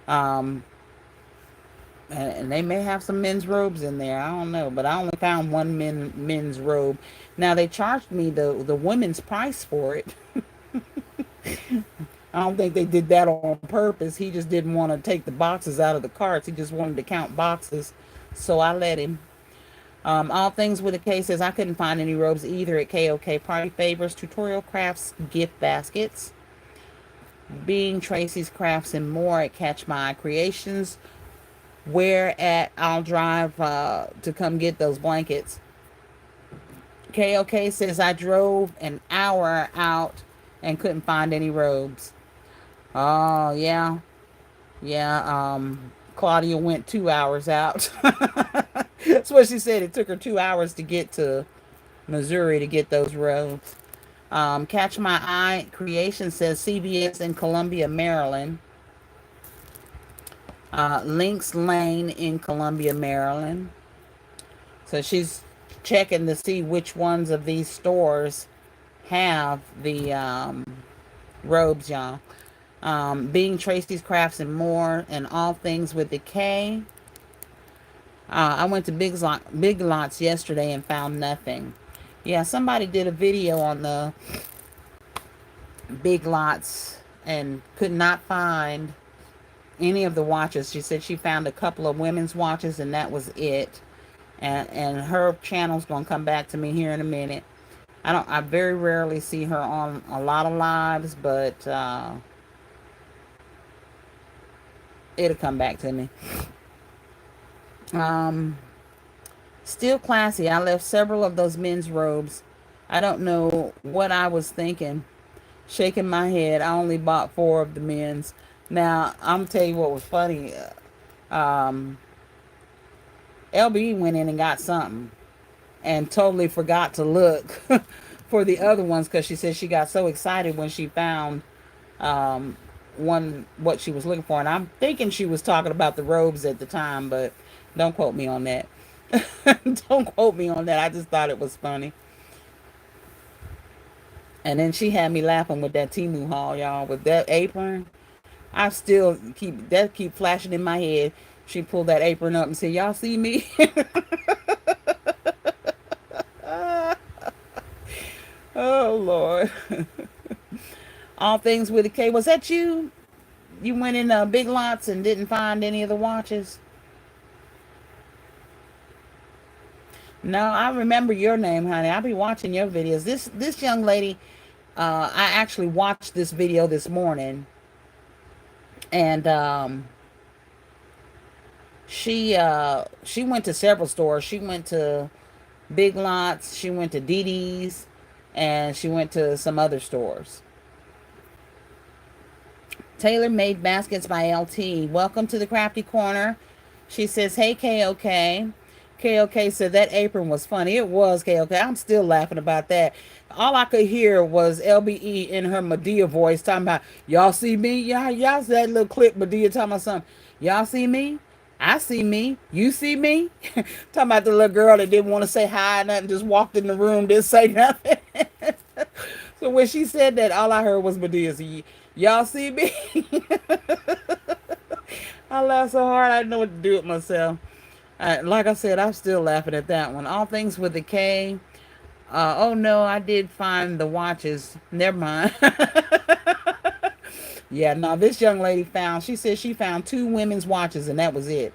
And they may have some men's robes in there. I don't know, but I only found one men's robe. Now they charged me the women's price for it. I don't think they did that on purpose. He just didn't want to take the boxes out of the carts. He just wanted to count boxes, so I let him. All Things with a K says, I couldn't find any robes either at KOK Party Favors, Tutorial Crafts, Gift Baskets. Being Tracy's Crafts and More at Catch My Eye Creations, where at I'll drive to come get those blankets. KOK says, I drove an hour out and couldn't find any robes. Oh, yeah. Yeah, Claudia went 2 hours out. That's what she said. It took her 2 hours to get to Missouri to get those robes. Catch My Eye Creation says CVS in Columbia, Maryland. Links Lane in Columbia, Maryland. So she's checking to see which ones of these stores have the robes, y'all. Being Tracy's Crafts and More and All Things with the K. I went to Big Lots yesterday and found nothing. Yeah, somebody did a video on the Big Lots and could not find any of the watches. She said she found a couple of women's watches and that was it. And her channel's gonna come back to me here in a minute. I very rarely see her on a lot of lives, but it'll come back to me. Still Classy. I left several of those men's robes. I don't know what I was thinking. Shaking my head. I only bought 4 of the men's. Now, I'm tell you what was funny. LB went in and got something and totally forgot to look for the other ones because she said she got so excited when she found what she was looking for. And I'm thinking she was talking about the robes at the time, but don't quote me on that. Don't quote me on that. I just thought it was funny. And then she had me laughing with that Teemu haul, y'all, with that apron. I still keep flashing in my head. She pulled that apron up and said, y'all see me? Oh, Lord. All Things with a K. Was that you? You went in Big Lots and didn't find any of the watches? No, I remember your name, honey. I'll be watching your videos. This young lady, I actually watched this video this morning. And she went to several stores. She went to Big Lots. She went to DD's. And she went to some other stores. Tailor Made Baskets by LT. Welcome to the Krafty Korner. She says, hey, KOK. KOK said that apron was funny. It was, KOK. I'm still laughing about that. All I could hear was LBE in her Medea voice talking about, y'all see me? Y'all see that little clip Medea talking about something. Y'all see me? I see me. You see me? Talking about the little girl that didn't want to say hi, nothing, just walked in the room, didn't say nothing. So when she said that, all I heard was Medea. Y'all see me? I laughed so hard I didn't know what to do with myself. Like I said, I'm still laughing at that one. All things with a K. Oh no, I did find the watches. Never mind. Yeah, no, this young lady found, she said she found two women's watches and that was it.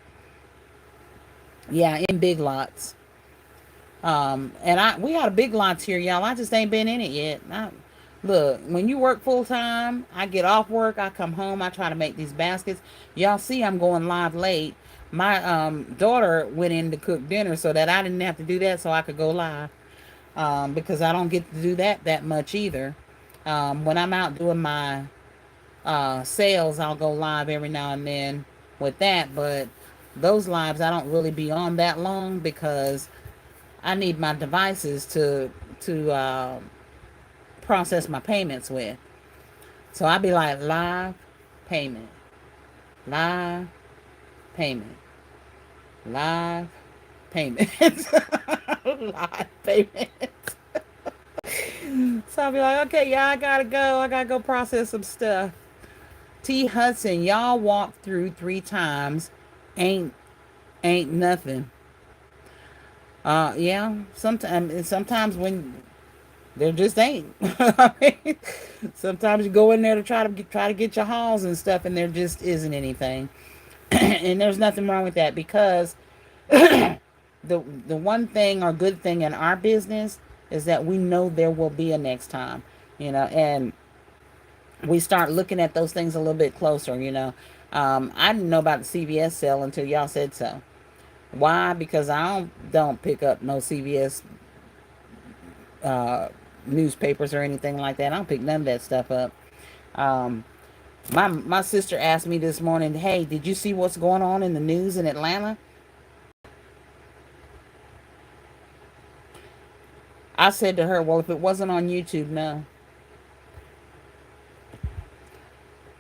Yeah, in Big Lots. And we got a Big Lots here, y'all. I just ain't been in it yet. Look, when you work full time, I get off work, I come home, I try to make these baskets. Y'all see I'm going live late. My daughter went in to cook dinner so that I didn't have to do that so I could go live. Because I don't get to do that much either. When I'm out doing my sales, I'll go live every now and then with that, but those lives I don't really be on that long because I need my devices to process my payments with. So I'll be like live payment, live payment, live payment, live payment. So I'll be like, okay, yeah, I gotta go. I gotta go process some stuff. T Hudson, y'all walked through 3 times. Ain't nothing. Yeah. Sometimes when there just ain't. I mean, sometimes you go in there to try to get your hauls and stuff, and there just isn't anything. And there's nothing wrong with that because the one thing or good thing in our business is that we know there will be a next time, and we start looking at those things a little bit closer. I didn't know about the CVS sale until y'all said so. Why? Because I don't pick up no CVS uh, newspapers or anything like that. I don't pick none of that stuff up. Um, my sister asked me this morning, "Hey, did you see what's going on in the news in Atlanta?" I said to her, "Well, if it wasn't on YouTube, no."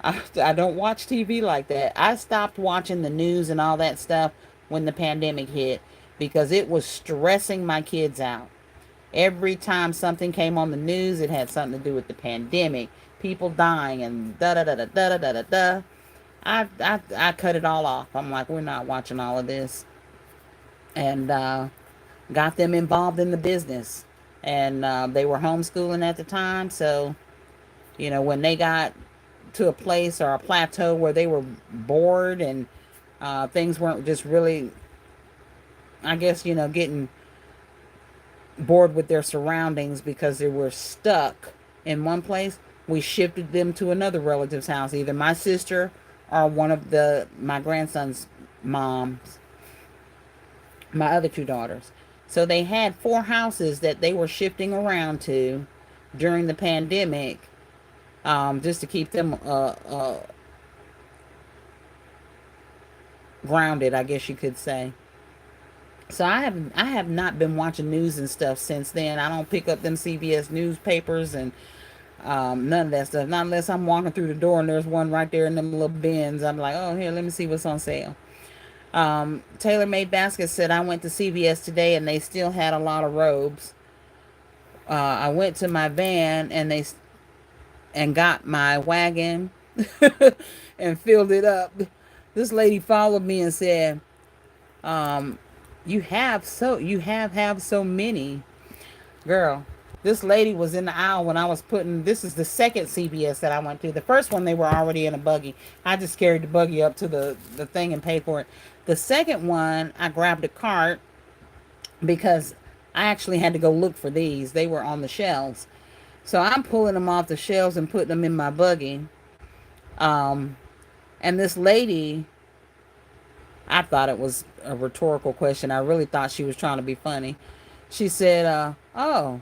I don't watch TV like that. I stopped watching the news and all that stuff when the pandemic hit because it was stressing my kids out. Every time something came on the news, it had something to do with the pandemic, people dying, and da da da da da da da da. I cut it all off. I'm like, we're not watching all of this, and got them involved in the business, and they were homeschooling at the time, so when they got to a place or a plateau where they were bored and things weren't just really, I guess, getting bored with their surroundings because they were stuck in one place, we shifted them to another relative's house, either my sister or one of my grandson's moms, my other two daughters. So they had 4 houses that they were shifting around to during the pandemic, just to keep them grounded, I guess you could say. So I have not been watching news and stuff since then. I don't pick up them CBS newspapers and none of that stuff. Not unless I'm walking through the door and there's one right there in them little bins. I'm like, oh, here, let me see what's on sale. Taylor Made Basket said, I went to CVS today and they still had a lot of robes. I went to my van and got my wagon and filled it up. This lady followed me and said, um, you have so many. Girl, this lady was in the aisle when I was this is the second CVS that I went to. The first one, they were already in a buggy. I just carried the buggy up to the thing and paid for it. The second one, I grabbed a cart because I actually had to go look for these. They were on the shelves. So I'm pulling them off the shelves and putting them in my buggy. Um, and this lady, I thought it was a rhetorical question. I really thought she was trying to be funny. She said, oh,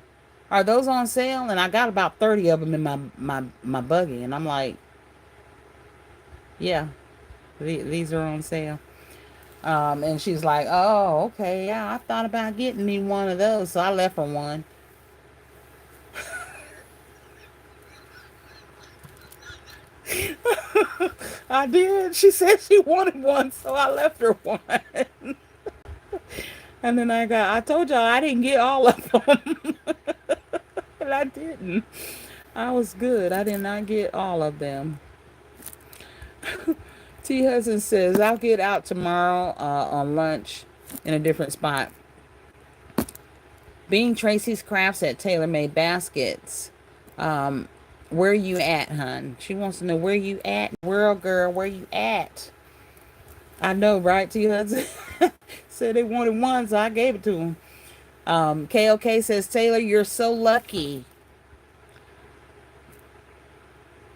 are those on sale? And I got about 30 of them in my buggy. And I'm like, yeah, these are on sale. And she's like, oh, okay, yeah, I thought about getting me one of those. So I left her one. I did. She said she wanted one, so I left her one. And then I told y'all I didn't get all of them. And I didn't. I was good. I did not get all of them. T. Hudson says, I'll get out tomorrow on lunch in a different spot. Being Tracy's Crafts at Tailor Made Baskets. Um, where you at, hun? She wants to know where you at. World girl, where you at? I know, right, T. Hudson? Said they wanted one, so I gave it to them. KOK says, Taylor, you're so lucky.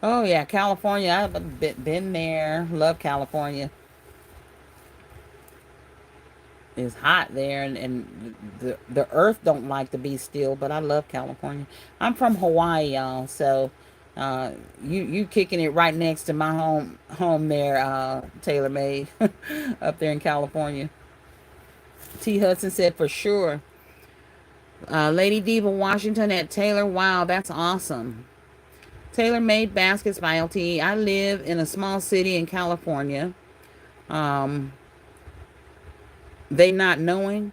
Oh, yeah, California. I've been there. Love California. It's hot there, and the earth don't like to be still, but I love California. I'm from Hawaii, y'all, so you kicking it right next to my home there, Taylor Made, up there in California. T. Hudson said for sure. Lady Diva Washington at Taylor. Wow, that's awesome. Tailor Made Baskets by LTE. I live in a small city in California. Um, they not knowing.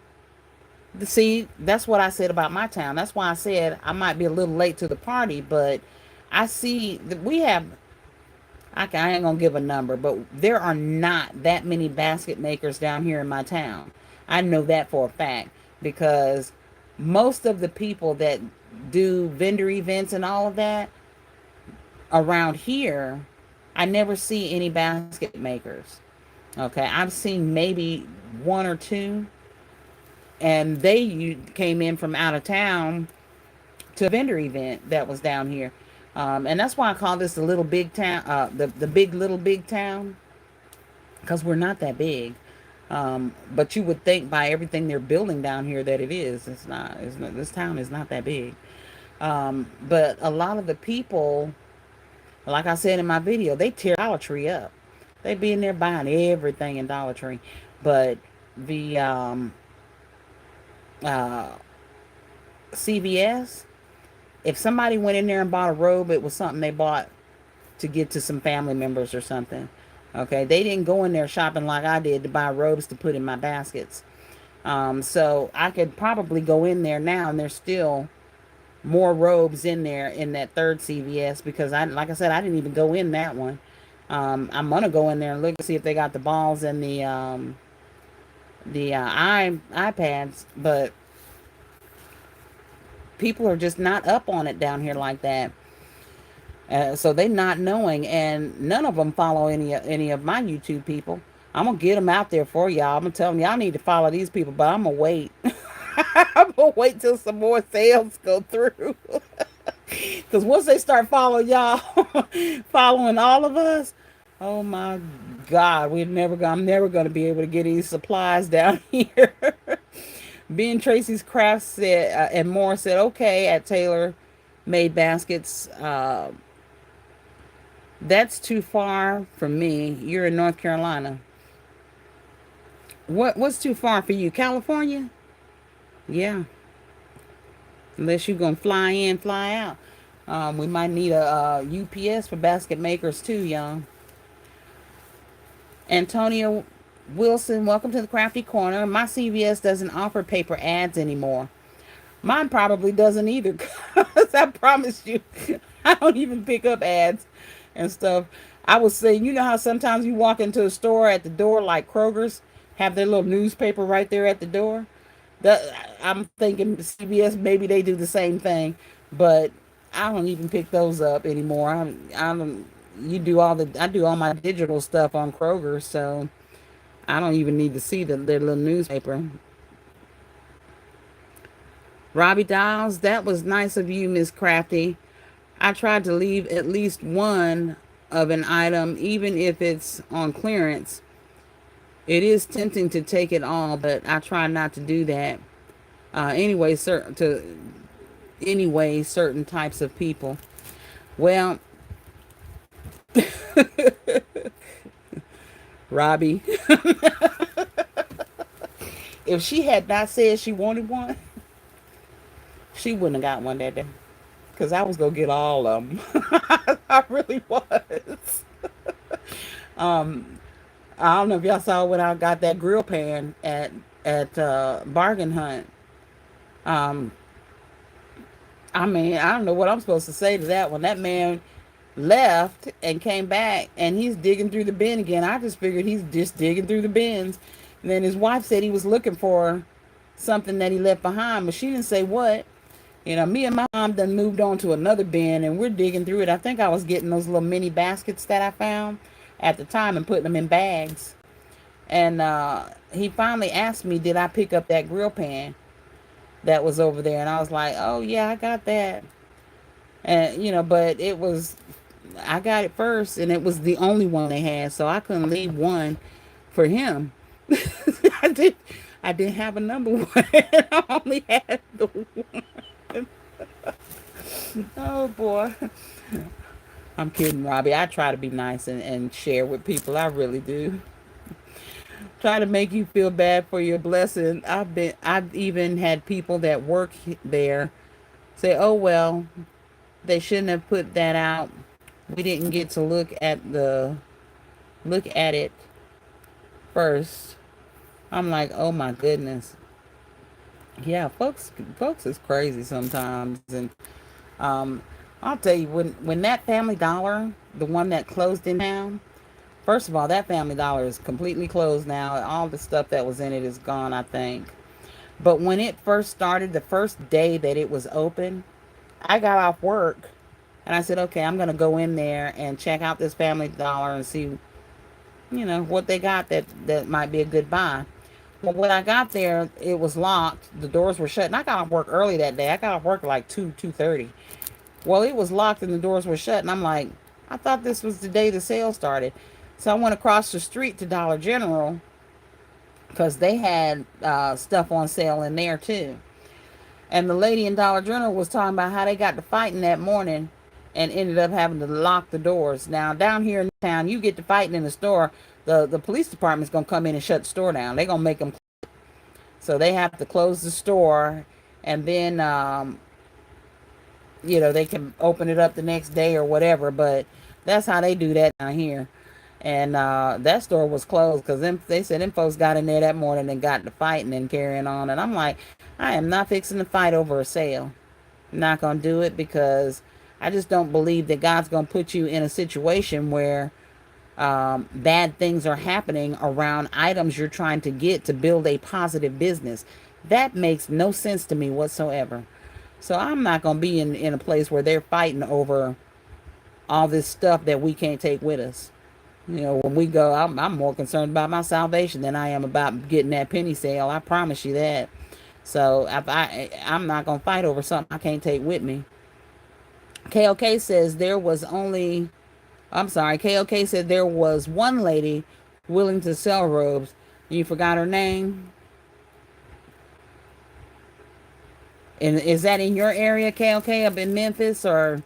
See, that's what I said about my town. That's why I said I might be a little late to the party, but I see that we have. I ain't gonna give a number, but there are not that many basket makers down here in my town. I know that for a fact because most of the people that do vendor events and all of that around here, I never see any basket makers. Okay, I've seen maybe one or two, and they came in from out of town to a vendor event that was down here. And that's why I call this the little big town, the big little big town, because we're not that big. But you would think by everything they're building down here that it is. It's not. It's not. This town is not that big. But a lot of the people, like I said in my video, they tear Dollar Tree up. They be in there buying everything in Dollar Tree. But the uh, CVS, if somebody went in there and bought a robe, it was something they bought to give to some family members or something. Okay, they didn't go in there shopping like I did to buy robes to put in my baskets. So I could probably go in there now, and there's still more robes in there in that third CVS because like I said, I didn't even go in that one. I'm gonna go in there and look and see if they got the balls and the iPads, but people are just not up on it down here like that. So they not knowing, and none of them follow any of my YouTube people. I'm gonna get them out there for y'all. I'm gonna tell them y'all need to follow these people, but I'm gonna wait. I'm gonna wait till some more sales go through. Because once they start following y'all, following all of us, oh my God, I'm never gonna be able to get any supplies down here. Ben Tracy's Crafts said, and more said, okay, at Taylor Made Baskets. That's too far from me. You're in North Carolina. What's too far for you? California? Yeah. Unless you're gonna fly in, fly out. We might need a, UPS for basket makers too, young. Antonio Wilson, welcome to the Krafty Korner. My CVS doesn't offer paper ads anymore. Mine probably doesn't either, because I promise you, I don't even pick up ads and stuff. I was saying, you know how sometimes you walk into a store at the door, like Kroger's, have their little newspaper right there at the door? I'm thinking CVS, maybe they do the same thing, but I don't even pick those up anymore. I don't. I do all my digital stuff on Kroger, so I don't even need to see their little newspaper. Robbie Dials, that was nice of you, Miss Crafty. I tried to leave at least one of an item, even if it's on clearance. It is tempting to take it all, but I try not to do that. Certain types of people. Well, Robbie, if she had not said she wanted one, she wouldn't have got one that day. Because I was going to get all of them. I really was. I don't know if y'all saw when I got that grill pan at Bargain Hunt. Um, I mean, I don't know what I'm supposed to say to that one. That man left and came back and he's digging through the bin again. I just figured he's just digging through the bins. And then his wife said he was looking for something that he left behind, but she didn't say what. You know, me and my mom done moved on to another bin and we're digging through it. I think I was getting those little mini baskets that I found at the time and putting them in bags. And he finally asked me, did I pick up that grill pan that was over there? And I was like, oh, yeah, I got that. And, but it was, I got it first and it was the only one they had. So I couldn't leave one for him. I did. I didn't have a number one. I only had the one. Oh boy. I'm kidding, Robbie. I try to be nice and share with people. I really do. Try to make you feel bad for your blessing. I've even had people that work there say, "Oh well, they shouldn't have put that out. We didn't get to look at it first." I'm like, "Oh my goodness." Yeah, folks is crazy sometimes, and um, I'll tell you when that Family Dollar, the one that closed in town. First of all, that Family Dollar is completely closed now. All the stuff that was in it is gone, I think. But when it first started, the first day that it was open, I got off work and I said, okay, I'm going to go in there and check out this Family Dollar and see, what they got that might be a good buy. Well, when I got there, it was locked. The doors were shut. And I got off work early that day. I got off work at like 2:30. Well, it was locked and the doors were shut. And I'm like, I thought this was the day the sale started. So I went across the street to Dollar General because they had stuff on sale in there too. And the lady in Dollar General was talking about how they got to fighting that morning and ended up having to lock the doors. Now, down here in town, you get to fighting in the store, the police department's going to come in and shut the store down. They're going to make them. So they have to close the store and then, they can open it up the next day or whatever. But that's how they do that down here. And that store was closed because they said them folks got in there that morning and got to fighting and carrying on. And I'm like, I am not fixing to fight over a sale. I'm not going to do it because I just don't believe that God's going to put you in a situation where bad things are happening around items you're trying to get to build a positive business. That makes no sense to me whatsoever. So I'm not going to be in a place where they're fighting over all this stuff that we can't take with us. When we go, I'm more concerned about my salvation than I am about getting that penny sale. I promise you that. So I'm not going to fight over something I can't take with me. KOK says there was only, I'm sorry, KOK said there was one lady willing to sell robes. You forgot her name? And is that in your area, KOK, up in Memphis, or?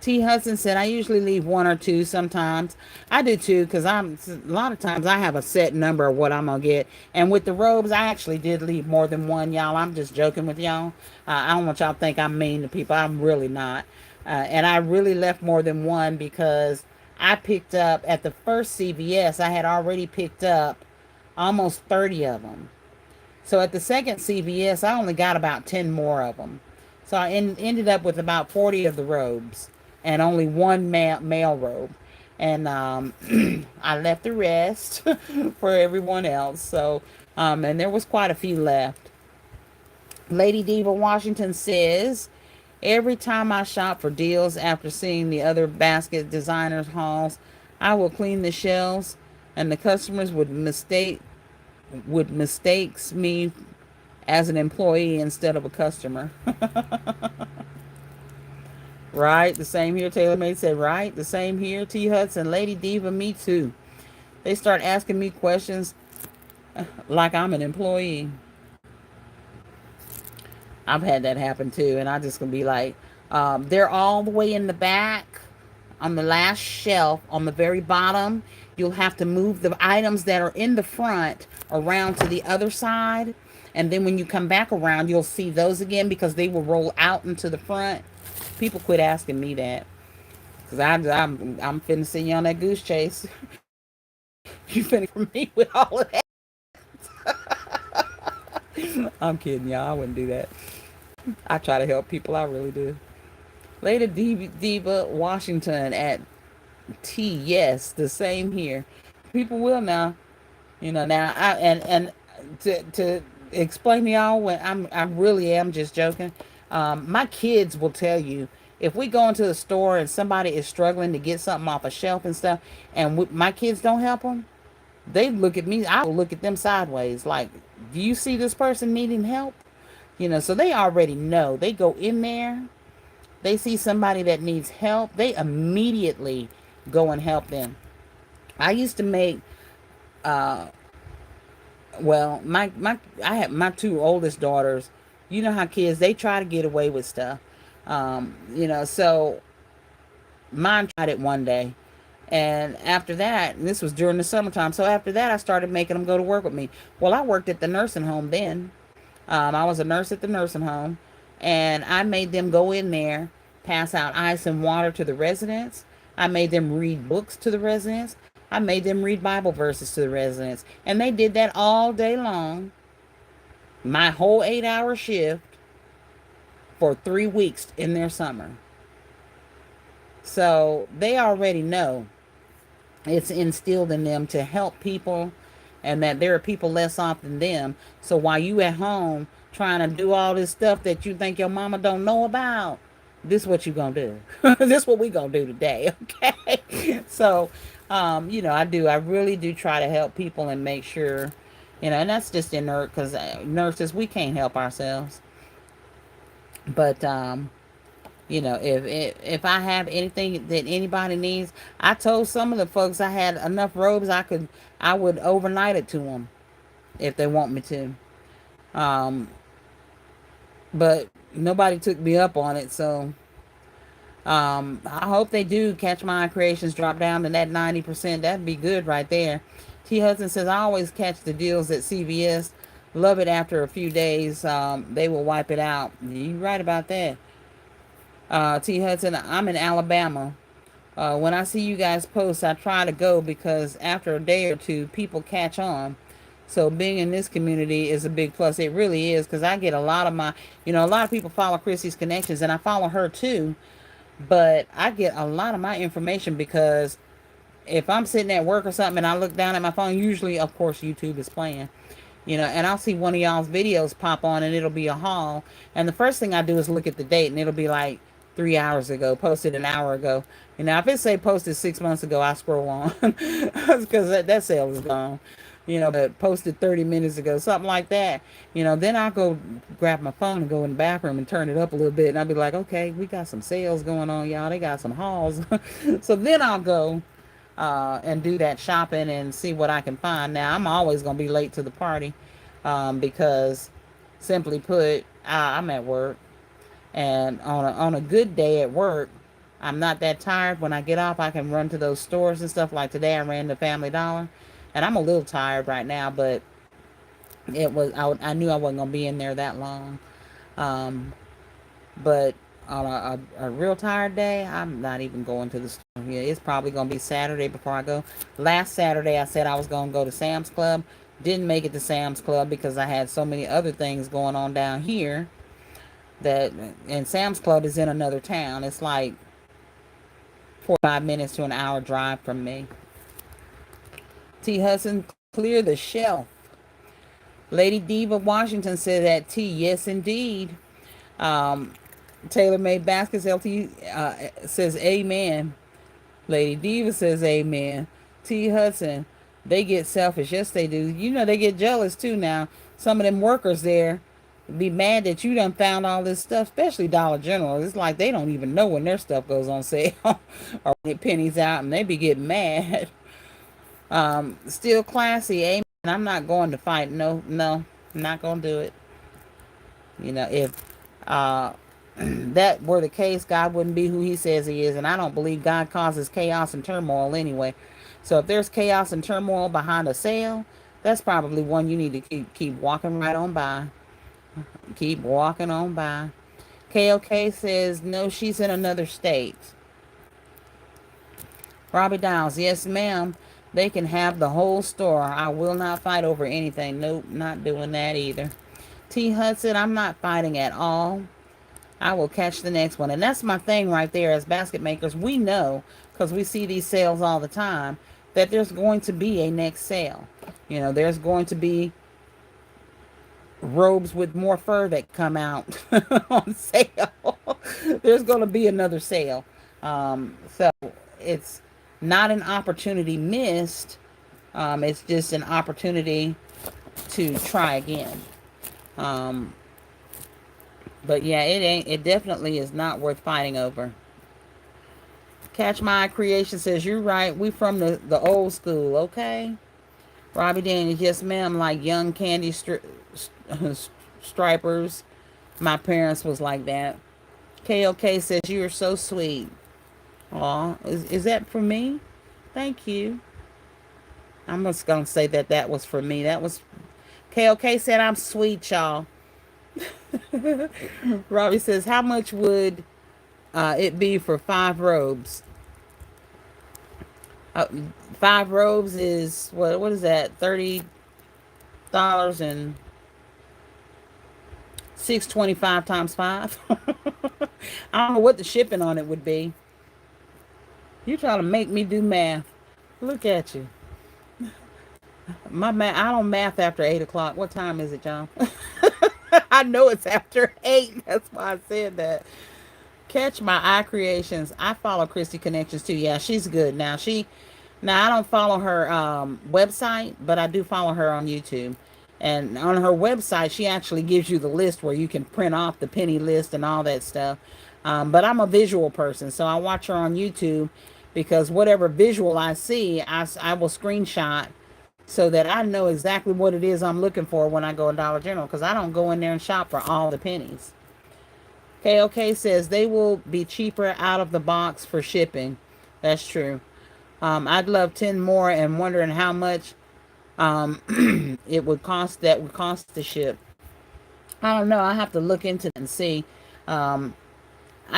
T. Hudson said, I usually leave one or two sometimes. I do too, because a lot of times I have a set number of what I'm going to get. And with the robes, I actually did leave more than one, y'all. I'm just joking with y'all. I don't want y'all to think I'm mean to people. I'm really not. And I really left more than one because I picked up, at the first CVS, I had already picked up almost 30 of them. So at the second CVS, I only got about 10 more of them. So I ended up with about 40 of the robes and only one male robe. And I left the rest for everyone else. So, and there was quite a few left. Lady Diva Washington says, every time I shop for deals after seeing the other basket designers hauls, I will clean the shelves and the customers would mistakes me as an employee instead of a customer. Right, the same here. Taylor May said, right, the same here. T. Hudson, Lady Diva, me too. They start asking me questions like I'm an employee. I've had that happen too, and I just gonna be like, they're all the way in the back. on the last shelf on the very bottom, you'll have to move the items that are in the front around to the other side. And then when you come back around, you'll see those again because they will roll out into the front. People quit asking me that because I'm finna send you on that goose chase. You finna get for me with all of that. I'm kidding, y'all. I wouldn't do that. I try to help people. I really do. Lady Diva Washington at T. Yes, the same here. People will now. Now and to explain to y'all when I really am just joking. My kids will tell you if we go into the store and somebody is struggling to get something off a shelf and stuff, and my kids don't help them, they look at me. I will look at them sideways, like, "Do you see this person needing help?" So they already know. They go in there, they see somebody that needs help, they immediately go and help them. I used to make my I have my two oldest daughters. You know how kids, they try to get away with stuff. So mine tried it one day. And after that, and this was during the summertime. So after that, I started making them go to work with me. Well, I worked at the nursing home then. I was a nurse at the nursing home, and I made them go in there, pass out ice and water to the residents. I made them read books to the residents. I made them read Bible verses to the residents. And they did that all day long, my whole 8-hour shift for 3 weeks in their summer. So they already know it's instilled in them to help people and that there are people less off than them. So while you at home trying to do all this stuff that you think your mama don't know about, this is what you gonna do. This is what we gonna do today, okay? So, I really do try to help people and make sure, and that's just inert because nurses, we can't help ourselves. But if I have anything that anybody needs, I told some of the folks I had enough robes I would overnight it to them if they want me to. Um, but nobody took me up on it, so I hope they do catch my creations drop down to that 90%. That'd be good right there. T. Hudson says I always catch the deals at CVS. Love it after a few days. They will wipe it out. You're right about that. T. Hudson, I'm in Alabama. When I see you guys post, I try to go because after a day or two, people catch on. So being in this community is a big plus. It really is because I get a lot of a lot of people follow Chrissy's Connections and I follow her too. But I get a lot of my information because if I'm sitting at work or something and I look down at my phone, usually, of course, YouTube is playing, and I'll see one of y'all's videos pop on and it'll be a haul. And the first thing I do is look at the date and it'll be like 3 hours ago, posted an hour ago. If it say posted 6 months ago, I scroll on because that sale is gone. But posted 30 minutes ago, something like that. Then I'll go grab my phone and go in the bathroom and turn it up a little bit. And I'll be like, okay, we got some sales going on, y'all. They got some hauls. So then I'll go and do that shopping and see what I can find. Now, I'm always going to be late to the party because, simply put, I'm at work. And on a good day at work, I'm not that tired. When I get off, I can run to those stores and stuff. Like today, I ran to Family Dollar. And I'm a little tired right now, but I knew I wasn't going to be in there that long. But on a real tired day, I'm not even going to the store. Yeah, it's probably going to be Saturday before I go. Last Saturday, I said I was going to go to Sam's Club. Didn't make it to Sam's Club because I had so many other things going on down here. And Sam's Club is in another town. It's like 45 minutes to an hour drive from me. T. Hudson, clear the shelf. Lady Diva Washington said that T. Yes, indeed. Taylor Made Baskets LT says amen. Lady Diva says amen. T. Hudson, they get selfish. Yes, they do. They get jealous too now. Some of them workers there be mad that you done found all this stuff, especially Dollar General. It's like they don't even know when their stuff goes on sale or get pennies out, and they be getting mad. Still classy, amen. I'm not going to fight. No, I'm not going to do it. If that were the case, God wouldn't be who he says he is. And I don't believe God causes chaos and turmoil anyway. So if there's chaos and turmoil behind a sale, that's probably one you need to keep walking right on by. Keep walking on by. KOK says, no, she's in another state. Robbie Downs, yes, ma'am. They can have the whole store. I will not fight over anything. Nope, not doing that either. T. Hudson, I'm not fighting at all. I will catch the next one. And that's my thing right there. As basket makers, we know, because we see these sales all the time, that there's going to be a next sale. You know, there's going to be robes with more fur that come out on sale. There's going to be another sale. So it's not an opportunity missed. It's just an opportunity to try again. Um, but yeah, it definitely is not worth fighting over. Catch My Creation says, you're right. We from the old school, okay? Robbie Daniels, yes, ma'am, like young candy stripers. My parents was like that. KOK says, you are so sweet. Aw, is that for me? Thank you. I'm just going to say that was for me. That was... KOK said, I'm sweet, y'all. Robbie says, how much would it be for 5 robes? 5 robes is, what is that? $30 and $6.25 times 5. I don't know what the shipping on it would be. You trying to make me do math. Look at you. My math, I don't math after 8 o'clock. What time is it, John? I know it's after 8. That's why I said that. Catch My Eye Creations. I follow Christy Connections too. Yeah, she's good. Now I don't follow her website, but I do follow her on YouTube. And on her website, she actually gives you the list where you can print off the penny list and all that stuff. But I'm a visual person, so I watch her on YouTube because whatever visual I see, I will screenshot so that I know exactly what it is I'm looking for when I go to Dollar General, because I don't go in there and shop for all the pennies. KOK says they will be cheaper out of the box for shipping. That's true. I'd love 10 more and wondering how much it would cost to ship. I don't know. I have to look into it and see. I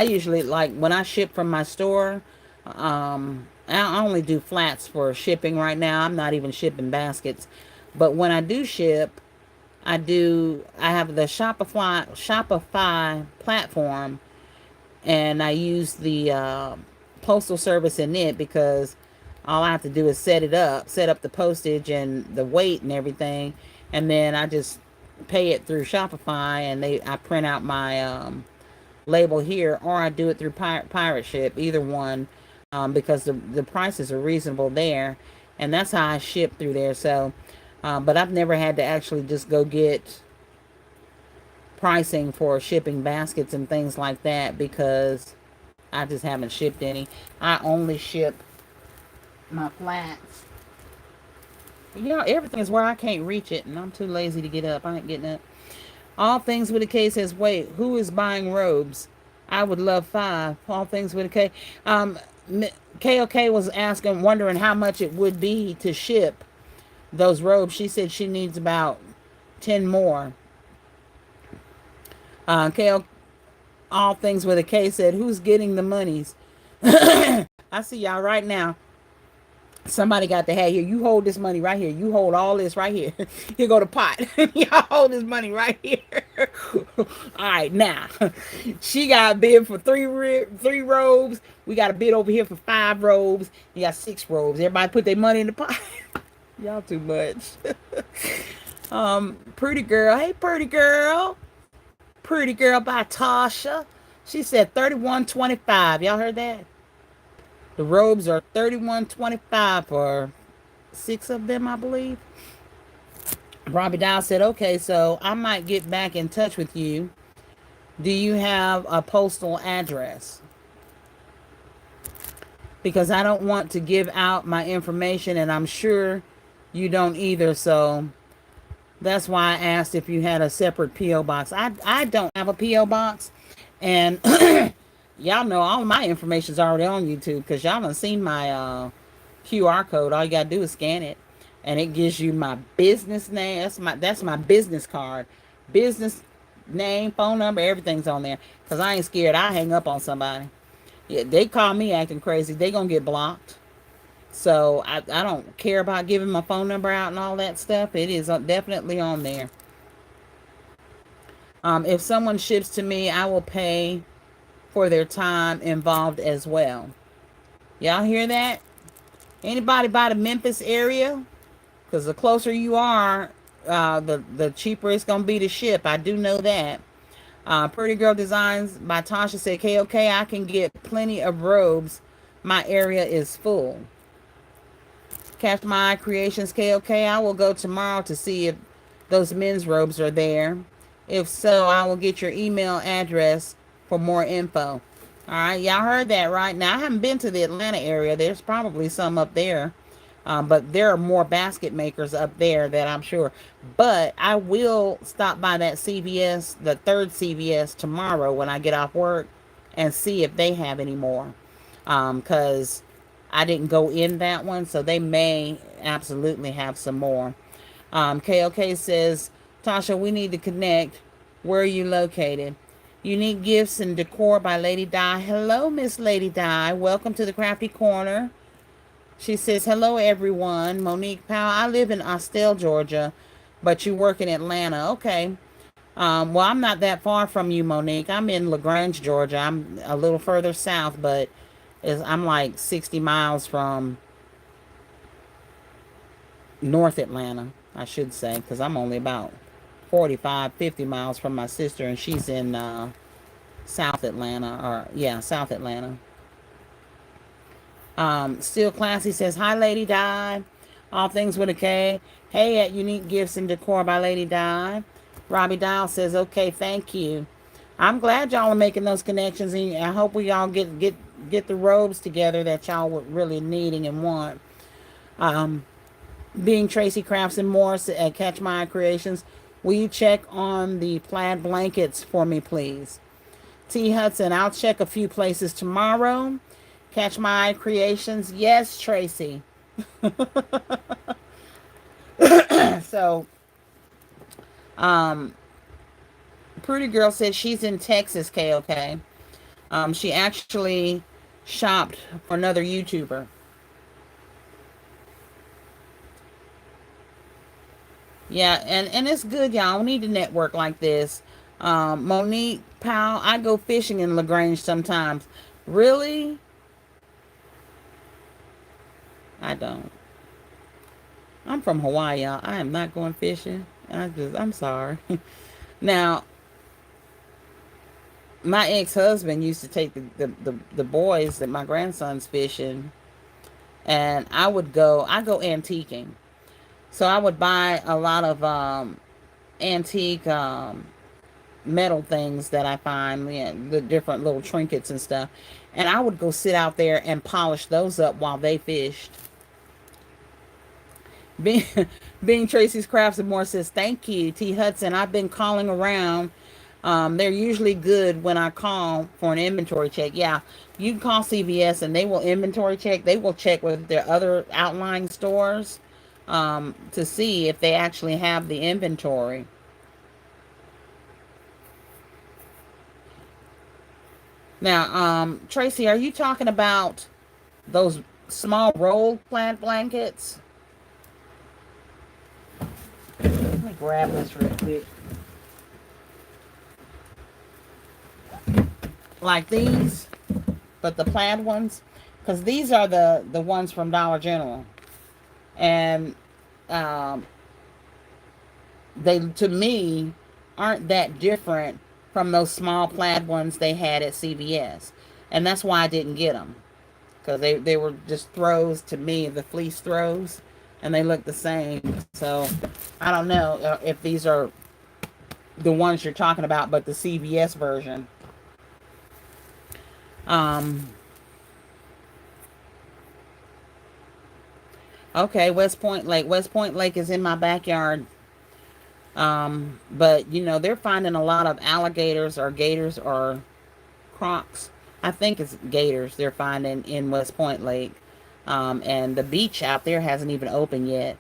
usually, like, when I ship from my store, I only do flats for shipping right now. I'm not even shipping baskets. But when I do ship, I have the Shopify platform, and I use the postal service in it, because all I have to do is set up the postage and the weight and everything, and then I just pay it through Shopify, and I print out my label here, or I do it through Pirate Ship, either one, because the prices are reasonable there, and that's how I ship through there. So, but I've never had to actually just go get pricing for shipping baskets and things like that, because I just haven't shipped any. I only ship my flats. You know, everything is where I can't reach it, and I'm too lazy to get up. I ain't getting up. All Things with a K says, wait, who is buying robes? I would love 5. All Things with a K. KOK was wondering how much it would be to ship those robes. She said she needs about 10 more. All Things with a K said, who's getting the monies? I see y'all right now. Somebody got to have here. You hold this money right here. You hold all this right here. Here go the pot. Y'all hold this money right here. All right, now she got a bid for three robes. We got a bid over here for 5 robes. You got 6 robes. Everybody put their money in the pot. Y'all too much. Pretty Girl. Hey, Pretty Girl. Pretty Girl by Tasha. She said $31.25. Y'all heard that? The robes are $31.25 for 6 of them, I believe. Robbie Dow said, okay, so I might get back in touch with you. Do you have a postal address? Because I don't want to give out my information, and I'm sure you don't either. So that's why I asked if you had a separate P.O. box. I don't have a P.O. box. And y'all know all of my information is already on YouTube because y'all done seen my QR code. All you gotta do is scan it, and it gives you my business name. That's my business card, business name, phone number, everything's on there. Cause I ain't scared. I hang up on somebody. Yeah, they call me acting crazy. They gonna get blocked. So I don't care about giving my phone number out and all that stuff. It is definitely on there. If someone ships to me, I will pay for their time involved as well. Y'all hear that? Anybody by the Memphis area? Because the closer you are, the cheaper it's gonna be to ship. I do know that. Pretty Girl Designs by Tasha said, "Okay, I can get plenty of robes. My area is full." Catch My Eye Creations, KOK. I will go tomorrow to see if those men's robes are there. If so, I will get your email address for more info. All right, y'all heard that right. Now, I haven't been to the Atlanta area. There's probably some up there. But there are more basket makers up there that I'm sure. But I will stop by that CVS, the third CVS, tomorrow when I get off work and see if they have any more. Because I didn't go in that one, so they may absolutely have some more. KOK says, Tasha, we need to connect. Where are you located? Unique Gifts and Decor by Lady Di. Hello, Miss Lady Di. Welcome to the Krafty Korner. She says, hello, everyone. Monique Powell. I live in Austell, Georgia, but you work in Atlanta. Okay. Well, I'm not that far from you, Monique. I'm in LaGrange, Georgia. I'm a little further south, but I'm like 60 miles from North Atlanta, I should say, because I'm only about 45, 50 miles from my sister, and she's in South Atlanta, South Atlanta. Still Classy says, hi, Lady Di. All things with a K. Hey at Unique Gifts and Decor by Lady Di. Robbie Dial says, okay, thank you. I'm glad y'all are making those connections, and I hope we all get the robes together that y'all were really needing and want. Being Tracy Crafts and Morris at Catch My Eye Creations, will you check on the plaid blankets for me, please? T. Hudson, I'll check a few places tomorrow. Catch My Eye Creations, yes, Tracy. So, Pretty Girl says she's in Texas, KOK. She actually shopped for another YouTuber. Yeah, and it's good, y'all. We need to network like this. Monique Powell, I go fishing in LaGrange sometimes. Really? I don't. I'm from Hawaii, y'all. I am not going fishing. I'm sorry. Now, my ex-husband used to take the boys that my grandson's fishing, and I go antiquing. So I would buy a lot of antique metal things that I find, the different little trinkets and stuff. And I would go sit out there and polish those up while they fished. Being, being Tracy's Crafts and More says, thank you, T. Hudson. I've been calling around. They're usually good when I call for an inventory check. Yeah, you can call CVS and they will inventory check. They will check with their other outlying stores to see if they actually have the inventory. Now, Tracy, are you talking about those small rolled plant blankets? Let me grab this real quick. Like these, but the plaid ones, because these are the ones from Dollar General, and um, they to me aren't that different from those small plaid ones they had at CVS, and that's why I didn't get them, because they were just throws to me, the fleece throws, and they look the same. So I don't know if these are the ones you're talking about, but the CVS version. Okay, West Point Lake. West Point Lake is in my backyard. But they're finding a lot of alligators or gators or crocs. I think it's gators they're finding in West Point Lake. And the beach out there hasn't even opened yet,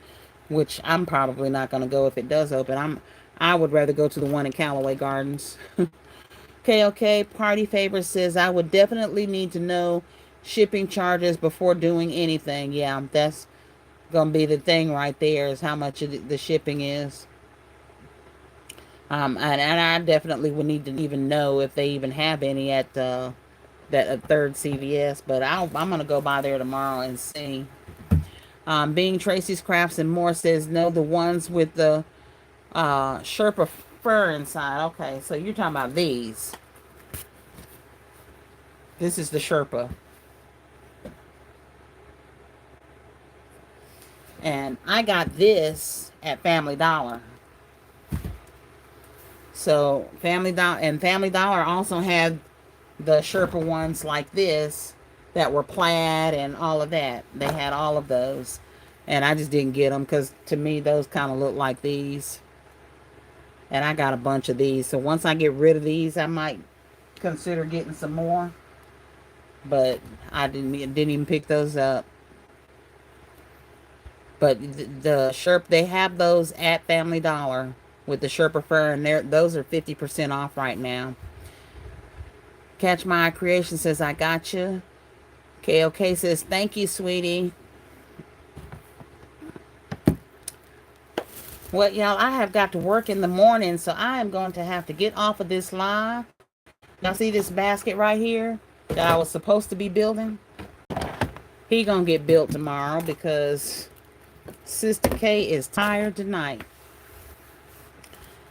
which I'm probably not going to go if it does open. I would rather go to the one in Callaway Gardens. KOK Party Favor says, I would definitely need to know shipping charges before doing anything. Yeah, that's going to be the thing right there, is how much the shipping is. And I definitely would need to even know if they even have any at that third CVS. But I'm going to go by there tomorrow and see. Being Tracy's Crafts and More says, no, the ones with the Sherpa fur inside. Okay, so you're talking about these. This is the Sherpa. And I got this at Family Dollar. So Family Dollar also had the Sherpa ones like this that were plaid and all of that. They had all of those. And I just didn't get them because to me those kind of look like these. And I got a bunch of these. So once I get rid of these, I might consider getting some more. But I didn't even pick those up. But the Sherpa, they have those at Family Dollar with the Sherpa fur, and those are 50% off right now. Catch My Creation says, I got you. KOK says, thank you, sweetie. Well, y'all, I have got to work in the morning, so I am going to have to get off of this live. Y'all see this basket right here that I was supposed to be building? He gonna get built tomorrow because Sister K is tired tonight.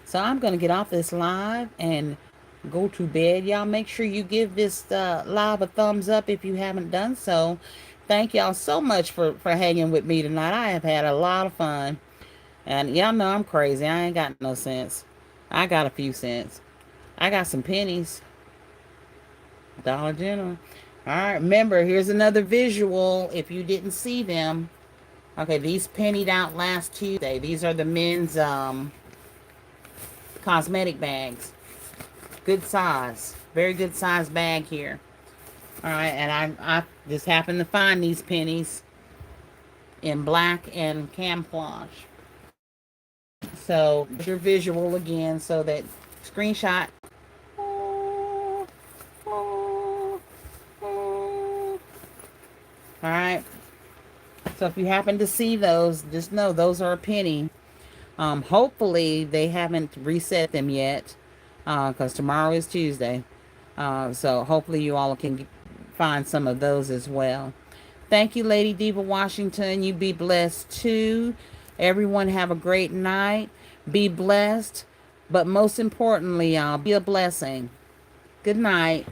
So I'm gonna get off this live and go to bed. Y'all make sure you give this live a thumbs up if you haven't done so. Thank y'all so much for hanging with me tonight. I have had a lot of fun. And y'all know I'm crazy. I ain't got no cents. I got a few cents. I got some pennies. Dollar General. Alright, remember, here's another visual if you didn't see them. Okay, these pennied out last Tuesday. These are the men's cosmetic bags. Good size. Very good size bag here. Alright, and I just happened to find these pennies in black and camouflage. So, your visual again, so that screenshot. Alright. So if you happen to see those, just know those are a penny. Hopefully they haven't reset them yet, because tomorrow is Tuesday. So hopefully you all can find some of those as well. Thank you, Lady Diva Washington. You be blessed too. Everyone have a great night. Be blessed. But most importantly, y'all, be a blessing. Good night.